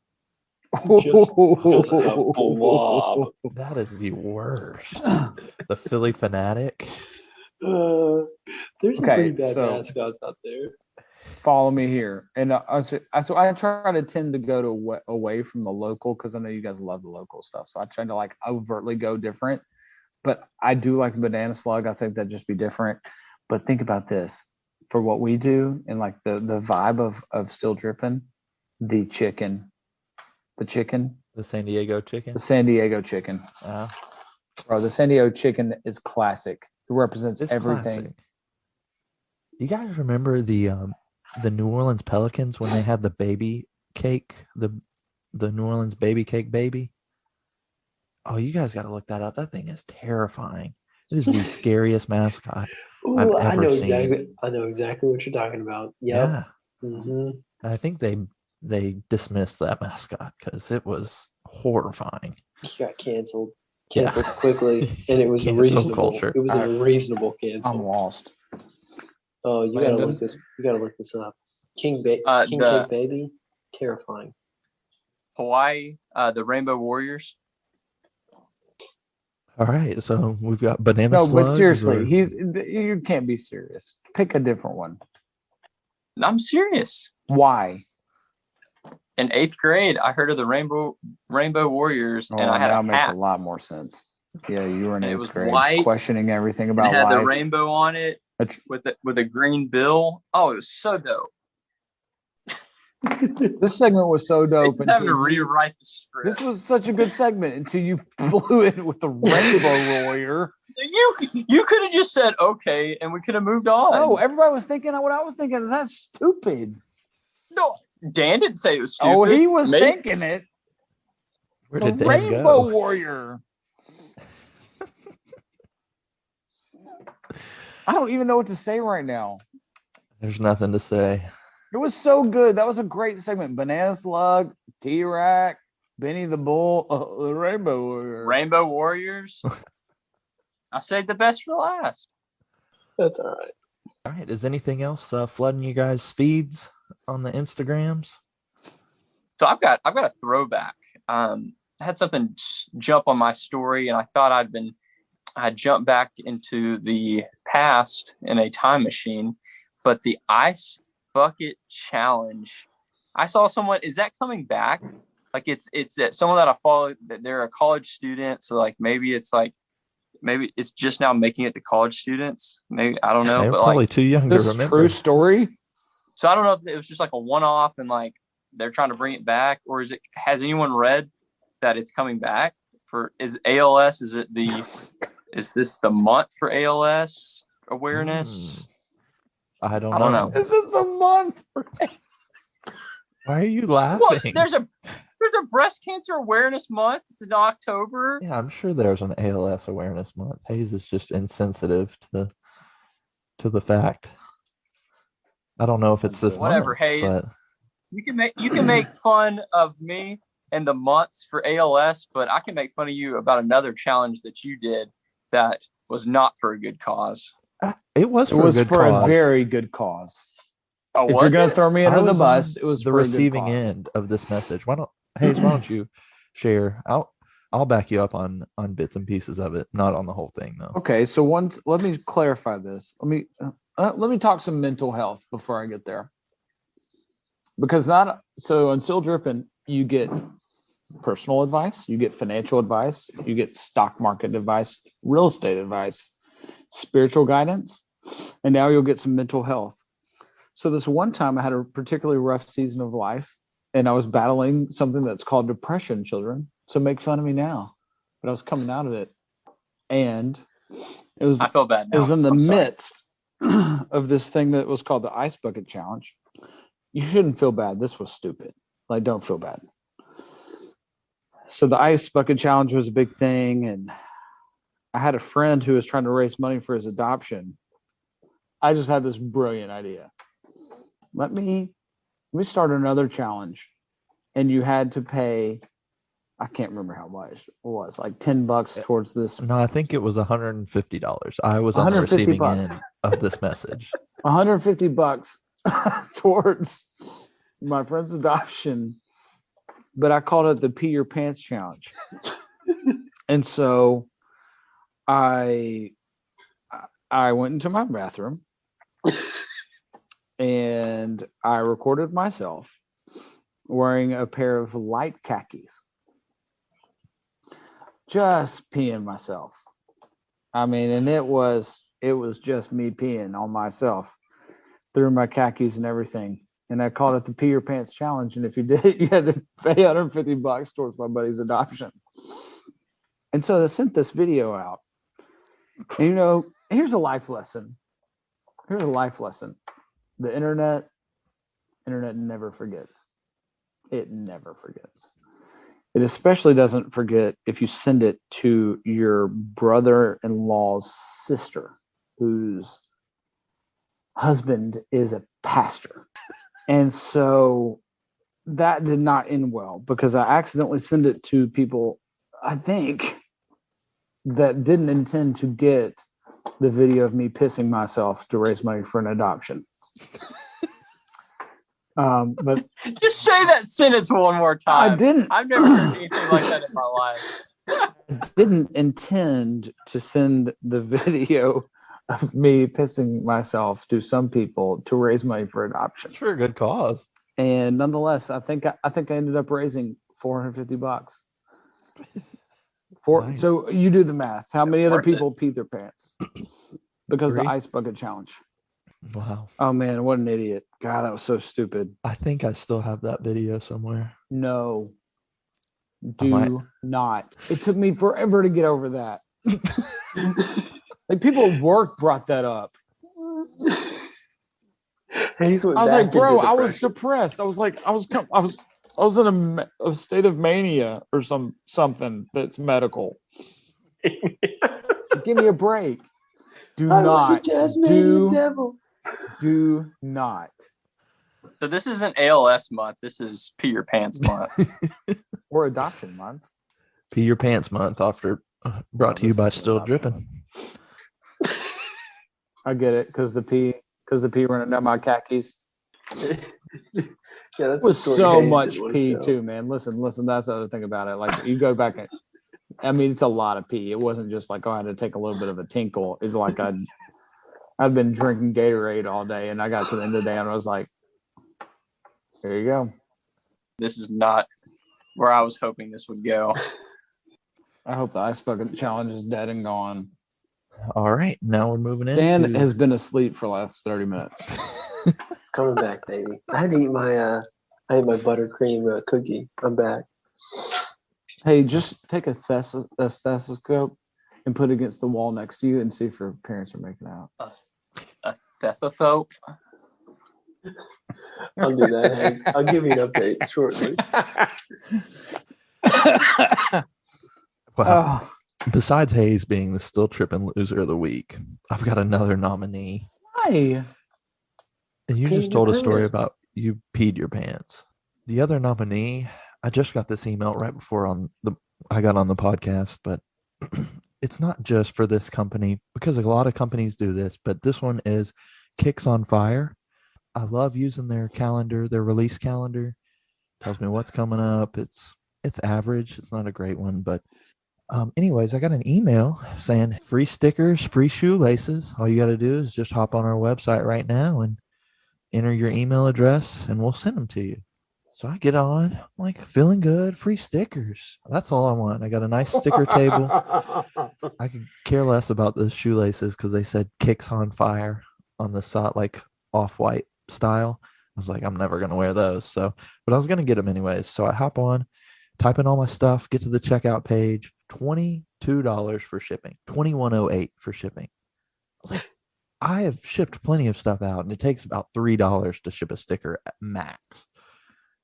Just a blob. That is the worst. The Philly Fanatic. There's some pretty bad mascots out there. Follow me here, and so I try to tend to go to away from the local, because I know you guys love the local stuff. So I try to like overtly go different, but I do like banana slug. I think that'd just be different. But think about this: for what we do and like the vibe of Still Drippin', the chicken. The San Diego chicken. The San Diego chicken. Bro, the San Diego chicken is classic. It represents everything. Classic. You guys remember the New Orleans Pelicans when they had the baby cake, the New Orleans baby cake baby? Oh, you guys got to look that up. That thing is terrifying. It is the scariest mascot I've ever seen. I know exactly what you're talking about. Yep. Yeah. Mm-hmm. I think they dismissed that mascot because it was horrifying. He got canceled quickly, and it was reasonable. Culture. It was a reasonable cancel. I'm lost. Oh, you gotta look this. You gotta look this up. King Cake Baby, terrifying. Hawaii, the Rainbow Warriors. All right, so we've got banana. No, but seriously, you can't be serious. Pick a different one. I'm serious. Why? In 8th grade, I heard of the Rainbow Warriors, and I had a hat. Makes a lot more sense. Yeah, you were in 8th grade, white, questioning everything about it had life. The rainbow on it with a green bill. Oh, it was so dope. This segment was so dope. It's having to rewrite the script. This was such a good segment until you blew it with the Rainbow Warrior. You could have just said okay, and we could have moved on. No, everybody was thinking what I was thinking. That's stupid. No, Dan didn't say it was stupid. Oh, he was thinking it. Where did the Dan Rainbow go? Warrior. I don't even know what to say right now. There's nothing to say. It was so good. That was a great segment. Banana Slug, T-Rack, Benny the Bull, the Rainbow Warrior. Rainbow Warriors. I saved the best for last. That's all right. All right. Is anything else flooding you guys' feeds on the Instagrams? So I've got a throwback. I had something jump on my story, and I thought I jumped back into the past in a time machine, but the ice bucket challenge. I saw someone. Is that coming back? Like it's someone that I follow. That they're a college student. So like maybe it's just now making it to college students. Maybe I don't know. They're but probably like, too young to remember. True story. So I don't know if it was just like a one-off and like they're trying to bring it back, or has anyone read that it's coming back is ALS? Is this the month for ALS awareness? I don't know. This is the month. Why are you Well, laughing? there's a breast cancer awareness month. It's in October. Yeah, I'm sure there's an ALS awareness month. Hayes is just insensitive to the fact. I don't know if it's this Whatever, month, Hayes. but You can make fun of me and the months for ALS, but I can make fun of you about another challenge that you did that was not for a good cause. it was It for was a good for cause. a very good cause. Oh, If you're was going it? to throw me I under the was bus, on it was the for a good receiving cause. end of this message. Why don't you share? I'll back you up on bits and pieces of it, not on the whole thing though. Okay, so let me clarify this. Let me talk some mental health before I get there. Because on Still Dripping, you get personal advice, you get financial advice, you get stock market advice, real estate advice, spiritual guidance, and now you'll get some mental health. So this one time I had a particularly rough season of life, and I was battling something that's called depression, children. So make fun of me now. But I was coming out of it. And I feel bad now. It was in the I'm sorry. midst of this thing that was called the Ice Bucket Challenge. You shouldn't feel bad. This was stupid. Like, don't feel bad. So the Ice Bucket Challenge was a big thing, and I had a friend who was trying to raise money for his adoption. I just had this brilliant idea. Let me start another challenge, and you had to pay, I can't remember how much it was, like $10 towards this. No, I think it was $150. I was on the receiving end of this message. $150 towards my friend's adoption, but I called it the Pee Your Pants Challenge. And so I went into my bathroom and I recorded myself wearing a pair of light khakis, just peeing myself. I mean, and it was just me peeing on myself through my khakis and everything. And I called it the Pee Your Pants Challenge. And if you did it, you had to pay $150 towards my buddy's adoption. And so I sent this video out. And here's a life lesson. The internet never forgets. It never forgets. It especially doesn't forget if you send it to your brother-in-law's sister, whose husband is a pastor. And so that did not end well because I accidentally sent it to people, I think, that didn't intend to get the video of me pissing myself to raise money for an adoption. But just say that sentence one more time. I didn't. I've never heard anything like that in my life. I didn't intend to send the video of me pissing myself to some people to raise money for adoption. It's for a good cause. And nonetheless, I think I ended up raising $450. Nice. So you do the math. How many other Worth it. people peed their pants because of 3. the Ice Bucket Challenge? Wow. Oh man, what an idiot! God, that was so stupid. I think I still have that video somewhere. No, do not. It took me forever to get over that. Like people at work brought that up. I was like, bro, I was depressed. I was like, I was in a state of mania or something that's medical. Give me a break. Do not. Do not. So this isn't ALS month. This is Pee Your Pants month. Or adoption month. Pee Your Pants month brought to you by Still Dripping. I get it because the pee running down my khakis. Yeah, that's It was story so Hayes much didn't wanna pee show. too, man. Listen. That's the other thing about it. Like you go back and, I mean, it's a lot of pee. It wasn't just like, I had to take a little bit of a tinkle. It's like I'd been drinking Gatorade all day, and I got to the end of the day, and I was like, "There you go." This is not where I was hoping this would go. I hope the Ice Bucket Challenge is dead and gone. All right, now we're moving into. Dan has been asleep for the last 30 minutes. Coming back, baby. I had to eat my I ate my buttercream cookie. I'm back. Hey, just take a stethoscope and put it against the wall next to you and see if your parents are making out. A stethoscope. I'll do that, Hayes. I'll give you an update shortly. Wow. Oh, Besides Hayes being the still tripping loser of the week, I've got another nominee. hi. And you Peed just your told a story pants. about you peed your pants. The other nominee, I just got this email right before I got on the podcast, but it's not just for this company because a lot of companies do this, but this one is Kicks on Fire. I love using their calendar, their release calendar. Tells me what's coming up. It's average. It's not a great one, but anyways, I got an email saying free stickers, free shoelaces. All you got to do is just hop on our website right now and enter your email address, and we'll send them to you. So I get on, I'm like, feeling good, free stickers. That's all I want. I got a nice sticker table. I could care less about the shoelaces because they said Kicks on Fire on the side, like off-white style. I was like, I'm never going to wear those. So, but I was going to get them anyways. So I hop on, type in all my stuff, get to the checkout page, $22 for shipping, $21.08 for shipping. I was like, I have shipped plenty of stuff out, and it takes about $3 to ship a sticker at max.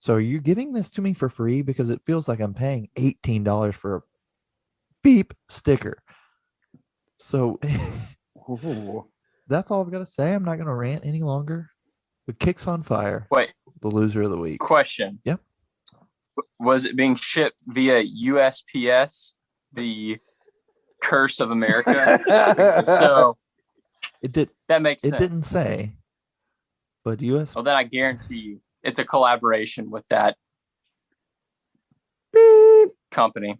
So are you giving this to me for free? Because it feels like I'm paying $18 for a beep sticker. So that's all I've got to say. I'm not going to rant any longer. But Kicks on Fire, Wait, the loser of the week. question. Yep. Was it being shipped via USPS, the curse of America? So It did. that makes It sense. didn't say, but US. Well, then I guarantee you it's a collaboration with that company.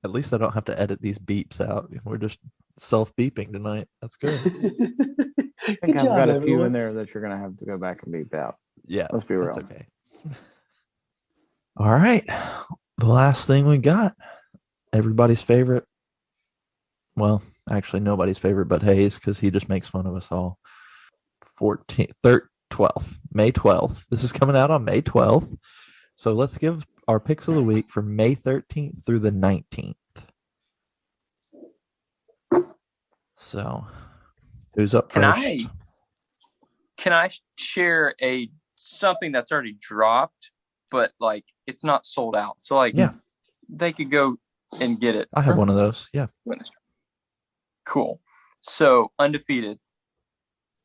At least I don't have to edit these beeps out. We're just self-beeping tonight. That's good. I think I've got a few in there that you're going to have to go back and beep out. Yeah, Let's be real. That's okay. All right. The last thing we got, everybody's favorite. Well, actually nobody's favorite but Hayes, because he just makes fun of us all. 12th, May 12th. This is coming out on May 12th. So let's give our picks of the week for May 13th through the 19th. So who's up first? Can I share something that's already dropped, but like it's not sold out? So like, yeah, they could go and get it. I have one of those. Yeah. Cool. So Undefeated,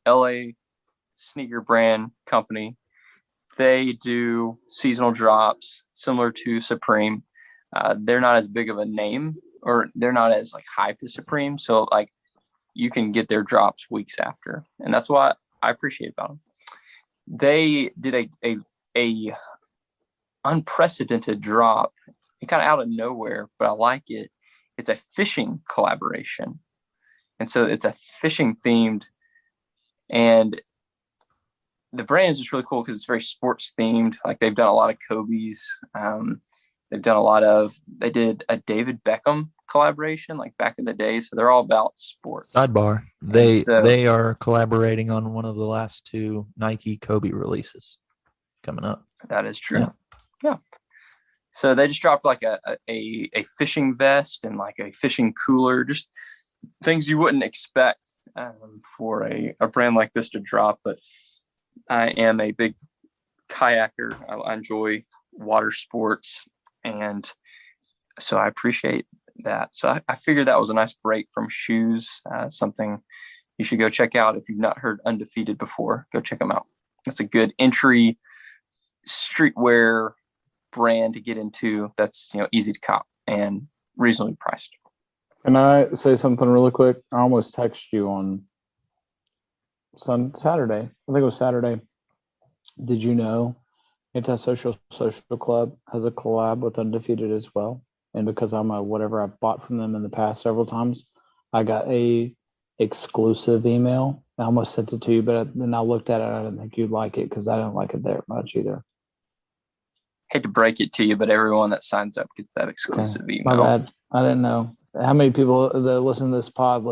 LA sneaker brand company. They do seasonal drops similar to Supreme. They're not as big of a name, or they're not as like hype as Supreme. So like you can get their drops weeks after, and that's what I appreciate about them. They did a unprecedented drop, kind of out of nowhere, but I like it. It's a fishing collaboration, and so it's a fishing themed, and the brand is just really cool because it's very sports themed. Like they've done a lot of Kobe's. They've done they did a David Beckham collaboration like back in the day. So they're all about sports. Sidebar. They are collaborating on one of the last two Nike Kobe releases coming up. That is true. Yeah. So they just dropped like a fishing vest and like a fishing cooler, just things you wouldn't expect for a brand like this to drop. But I am a big kayaker. I enjoy water sports, and so I appreciate that. So I figured that was a nice break from shoes. Something you should go check out if you've not heard Undefeated before. Go check them out. That's a good entry streetwear brand to get into. That's easy to cop and reasonably priced. Can I say something really quick? I almost texted you on Saturday. I think it was Saturday. Did you know Antisocial Social Club has a collab with Undefeated as well? And because I'm whatever I've bought from them in the past several times, I got a exclusive email. I almost sent it to you, but then I looked at it and I didn't think you'd like it because I don't like it that much either. Hate to break it to you, but everyone that signs up gets that exclusive email. My bad. I didn't know how many people that listen to this pod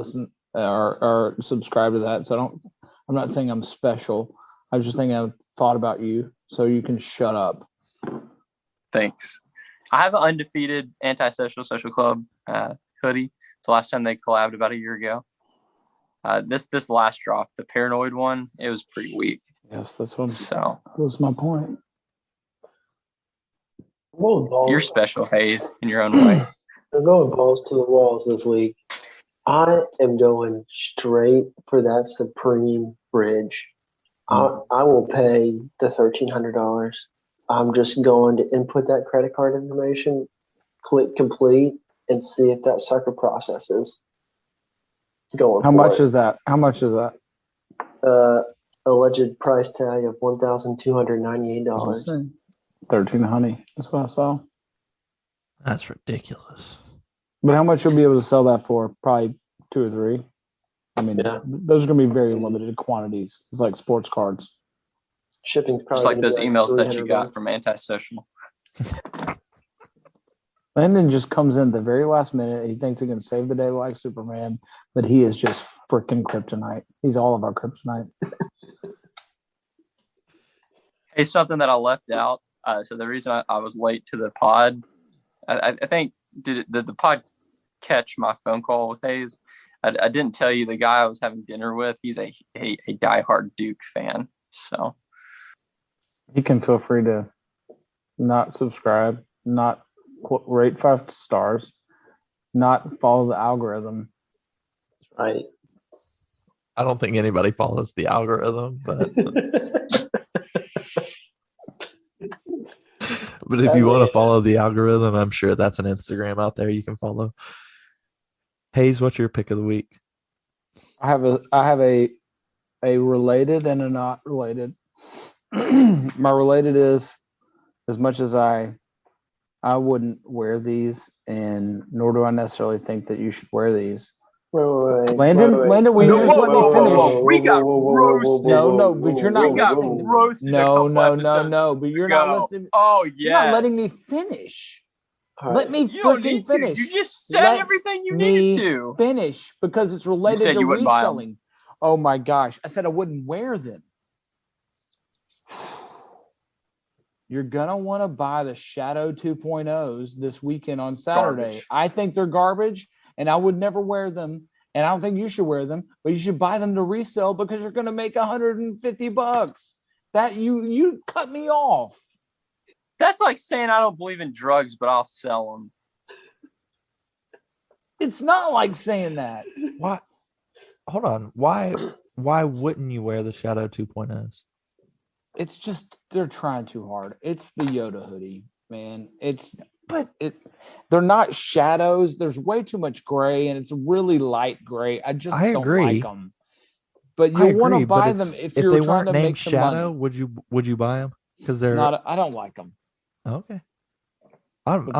are subscribed to that. So I'm not saying I'm special. I was just thinking I thought about you, so you can shut up. Thanks. I have an undefeated Antisocial Social Club hoodie. The last time they collabed about a year ago. This last drop, the Paranoid one, it was pretty weak. Yes, that's what. So That was my point. you're special, Hayes, in your own way. I'm going balls to the walls this week. I am going straight for that Supreme fridge. I will pay the $1,300. I'm just going to input that credit card information, click complete, and see if that sucker processes. Going. How much is that? How much is that? Alleged price tag of $1,298. $1,300. That's what I saw. That's ridiculous. But how much you'll be able to sell that for? Probably 2 or 3. I mean, those are going to be very limited quantities. It's like sports cards. Shipping's probably Just like those gonna be emails that you got $300. from Antisocial. Landon just comes in at the very last minute. He thinks he can save the day like Superman, but he is just freaking kryptonite. He's all of our kryptonite. Hey, something that I left out. So the reason I was late to the pod, I think did the pod catch my phone call with Hayes? I didn't tell you the guy I was having dinner with. He's a diehard Duke fan. So He can feel free to not subscribe, not rate 5 stars, not follow the algorithm. That's right. I don't think anybody follows the algorithm, but but if you want to follow the algorithm, I'm sure that's an Instagram out there you can follow. Hayes, what's your pick of the week? I have a related and a not related. My related is, as much as I wouldn't wear these, and nor do I necessarily think that you should wear these. Landon, will you just let me finish? We got roasted. No, but you're not We got listening. roasted. No, but you're not listening. Oh yeah. You're not letting me finish. Let me You don't freaking need finish. to. You just said Let everything you me needed to. finish because it's related said to you wouldn't buy 'em. reselling. Oh my gosh. I said I wouldn't wear them. You're going to want to buy the Shadow 2.0s this weekend on Saturday. Garbage. I think they're garbage, and I would never wear them, and I don't think you should wear them, but you should buy them to resell because you're going to make $150. That you cut me off. That's like saying I don't believe in drugs, but I'll sell them. It's not like saying that. Why? Hold on. Why wouldn't you wear the Shadow 2.0s? It's just they're trying too hard. It's the Yoda hoodie, man. They're not shadows. There's way too much gray, and it's really light gray. I don't agree. like them. But you want to buy them if you're they trying weren't to named make some Shadow. money. Would you buy them? Because they're Not. I don't like them. okay. I'm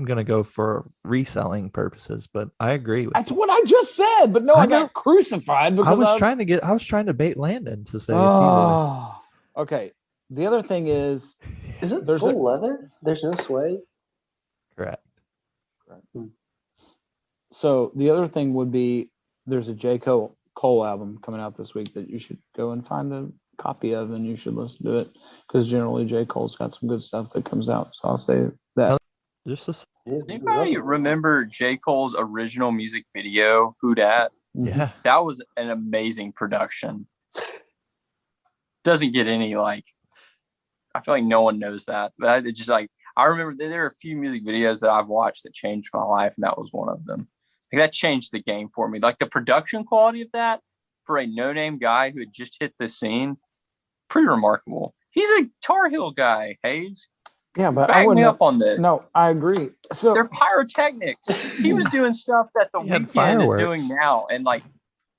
gonna go for reselling purposes, but I agree with That's you. what I just said. But no, I know. got crucified because I was trying to bait Landon to say if he would. Okay. The other thing is it full leather? There's no suede? Correct. So the other thing would be there's a J. Cole album coming out this week that you should go and find a copy of, and you should listen to it because generally J. Cole's got some good stuff that comes out. So I'll say that. Anybody remember J. Cole's original music video, Who Dat? Yeah. That was an amazing production. Doesn't get any I feel like no one knows that. But I remember there are a few music videos that I've watched that changed my life, and that was one of them. That changed the game for me. Like the production quality of that for a no-name guy who had just hit the scene, pretty remarkable. He's a Tar Heel guy, Hayes. Yeah, but back me up on this. No, I agree. So they're pyrotechnics. He was doing stuff that the Weeknd is doing now, and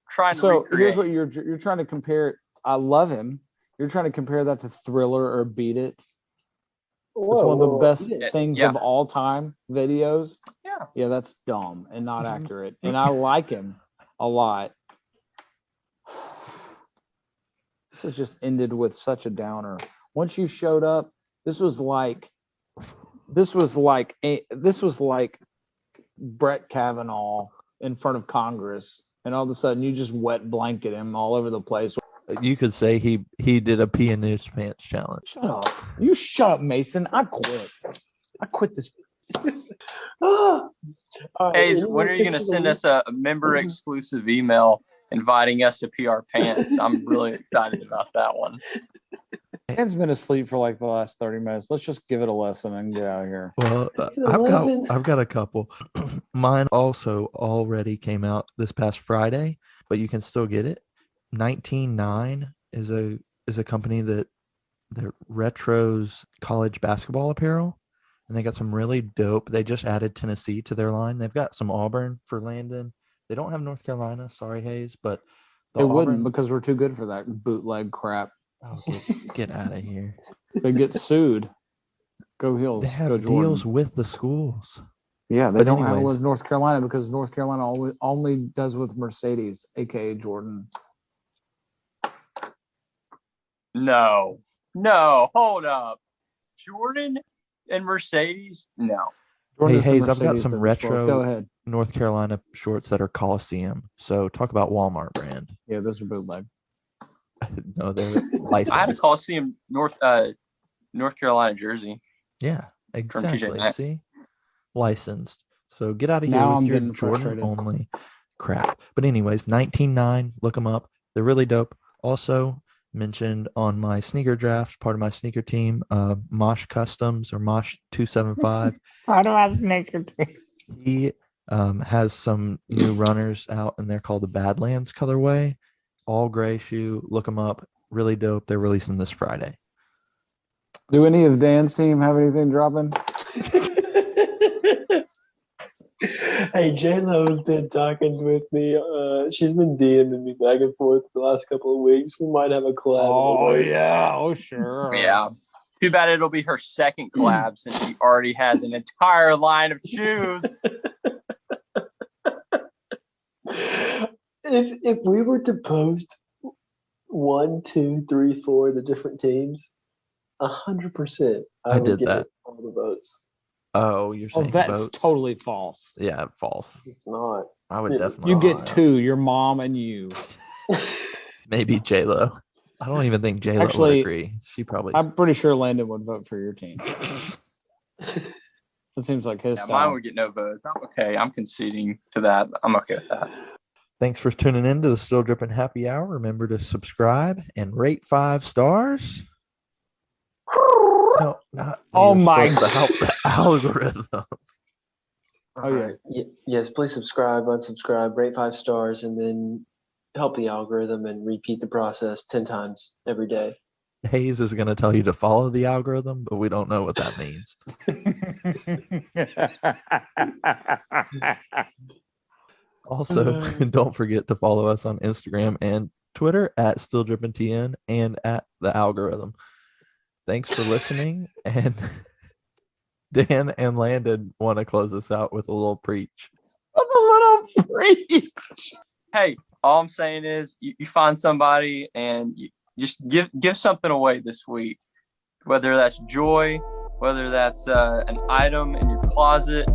trying to recreate. Here's what you're trying to compare. I love him. You're trying to compare that to Thriller or Beat It. It's one of the best things of all time videos. Yeah, that's dumb and not accurate. And I like him a lot. This has just ended with such a downer. Once you showed up, this was like Brett Kavanaugh in front of Congress, and all of a sudden you just wet blanket him all over the place. You could say he did a pee in his pants challenge. Shut up. You shut up, Mason. I quit. I quit this. All right, Hayes, any when more are you going picks to of the send week? us a member exclusive email inviting us to pee our pants? I'm really excited about that one. Dan's been asleep for like the last 30 minutes. Let's just give it a lesson and get out of here. Well, It's 11. I've got a couple. Mine also already came out this past Friday, but you can still get it. 19.9 is a company that retros college basketball apparel, and they got some really dope. They just added Tennessee to their line. They've got some Auburn for Landon. They don't have North Carolina. Sorry, Hayes, but They wouldn't because we're too good for that bootleg crap. Oh, get out of here. They get sued. Go Heels. They have Go Jordan. deals with the schools. Yeah, they But don't have it anyways. with North Carolina because North Carolina only does with Mercedes, aka Jordan. No, hold up. Jordan and Mercedes? No. Jordan Hey, is the Hayes, I've got Mercedes some of this world. retro Go ahead. North Carolina shorts that are Coliseum. So talk about Walmart brand. Yeah, those are bootleg. No, they're licensed. I had a Coliseum North Carolina jersey. Yeah, From TJ exactly. Maxx. See? Licensed. So get out of here Now with I'm your getting Jordan frustrated. only crap. But anyways, 19.9, look them up. They're really dope. Also mentioned on my sneaker draft, part of my sneaker team, Mosh Customs or Mosh 275. How do I sneaker? He has some new runners out, and they're called the Badlands colorway. All gray shoe. Look them up. Really dope. They're releasing this Friday. Do any of Dan's team have anything dropping? Hey, J-Lo's been talking with me. She's been DMing me back and forth the last couple of weeks. We might have a collab. Oh, yeah. Oh, sure. Yeah. Too bad it'll be her second collab since she already has an entire line of shoes. If we were to post 1, 2, 3, 4 the different teams, 100%, I would did get that. all the votes. Oh, you're Oh, saying that's votes? totally false. Yeah, false. It's not. I would It's definitely. You not. get two, your mom and you. Maybe J-Lo. I don't even think J-Lo would Actually, agree. She probably. I'm pretty sure Landon would vote for your team. It seems like his Yeah, style. mine would get no votes. I'm okay. I'm conceding to that. I'm okay with that. Thanks for tuning in to the Still Dripping Happy Hour. Remember to subscribe and rate 5 stars. No, not. Oh you're my supposed to help the algorithm. Oh, yeah. Alright. Yes, please subscribe, unsubscribe, rate 5 stars, and then help the algorithm and repeat the process 10 times every day. Hayes is going to tell you to follow the algorithm, but we don't know what that means. Also, don't forget to follow us on Instagram and Twitter at StillDrippingTN and at the algorithm. Thanks for listening. And Dan and Landon want to close us out with a little preach. With a little preach. Hey, all I'm saying is you find somebody and you just give something away this week, whether that's joy, whether that's an item in your closet,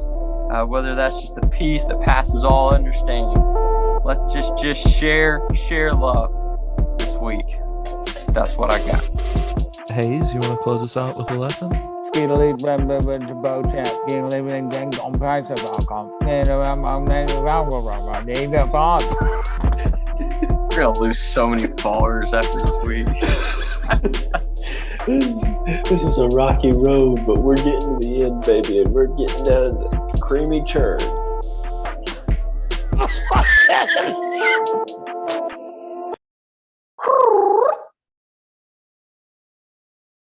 whether that's just a peace that passes all understanding. Let's just share love this week. That's what I got. Hayes, you want to close us out with a lesson? We're gonna lose so many followers after this week. This was a rocky road, but we're getting to the end, baby, and we're getting down to the creamy churn.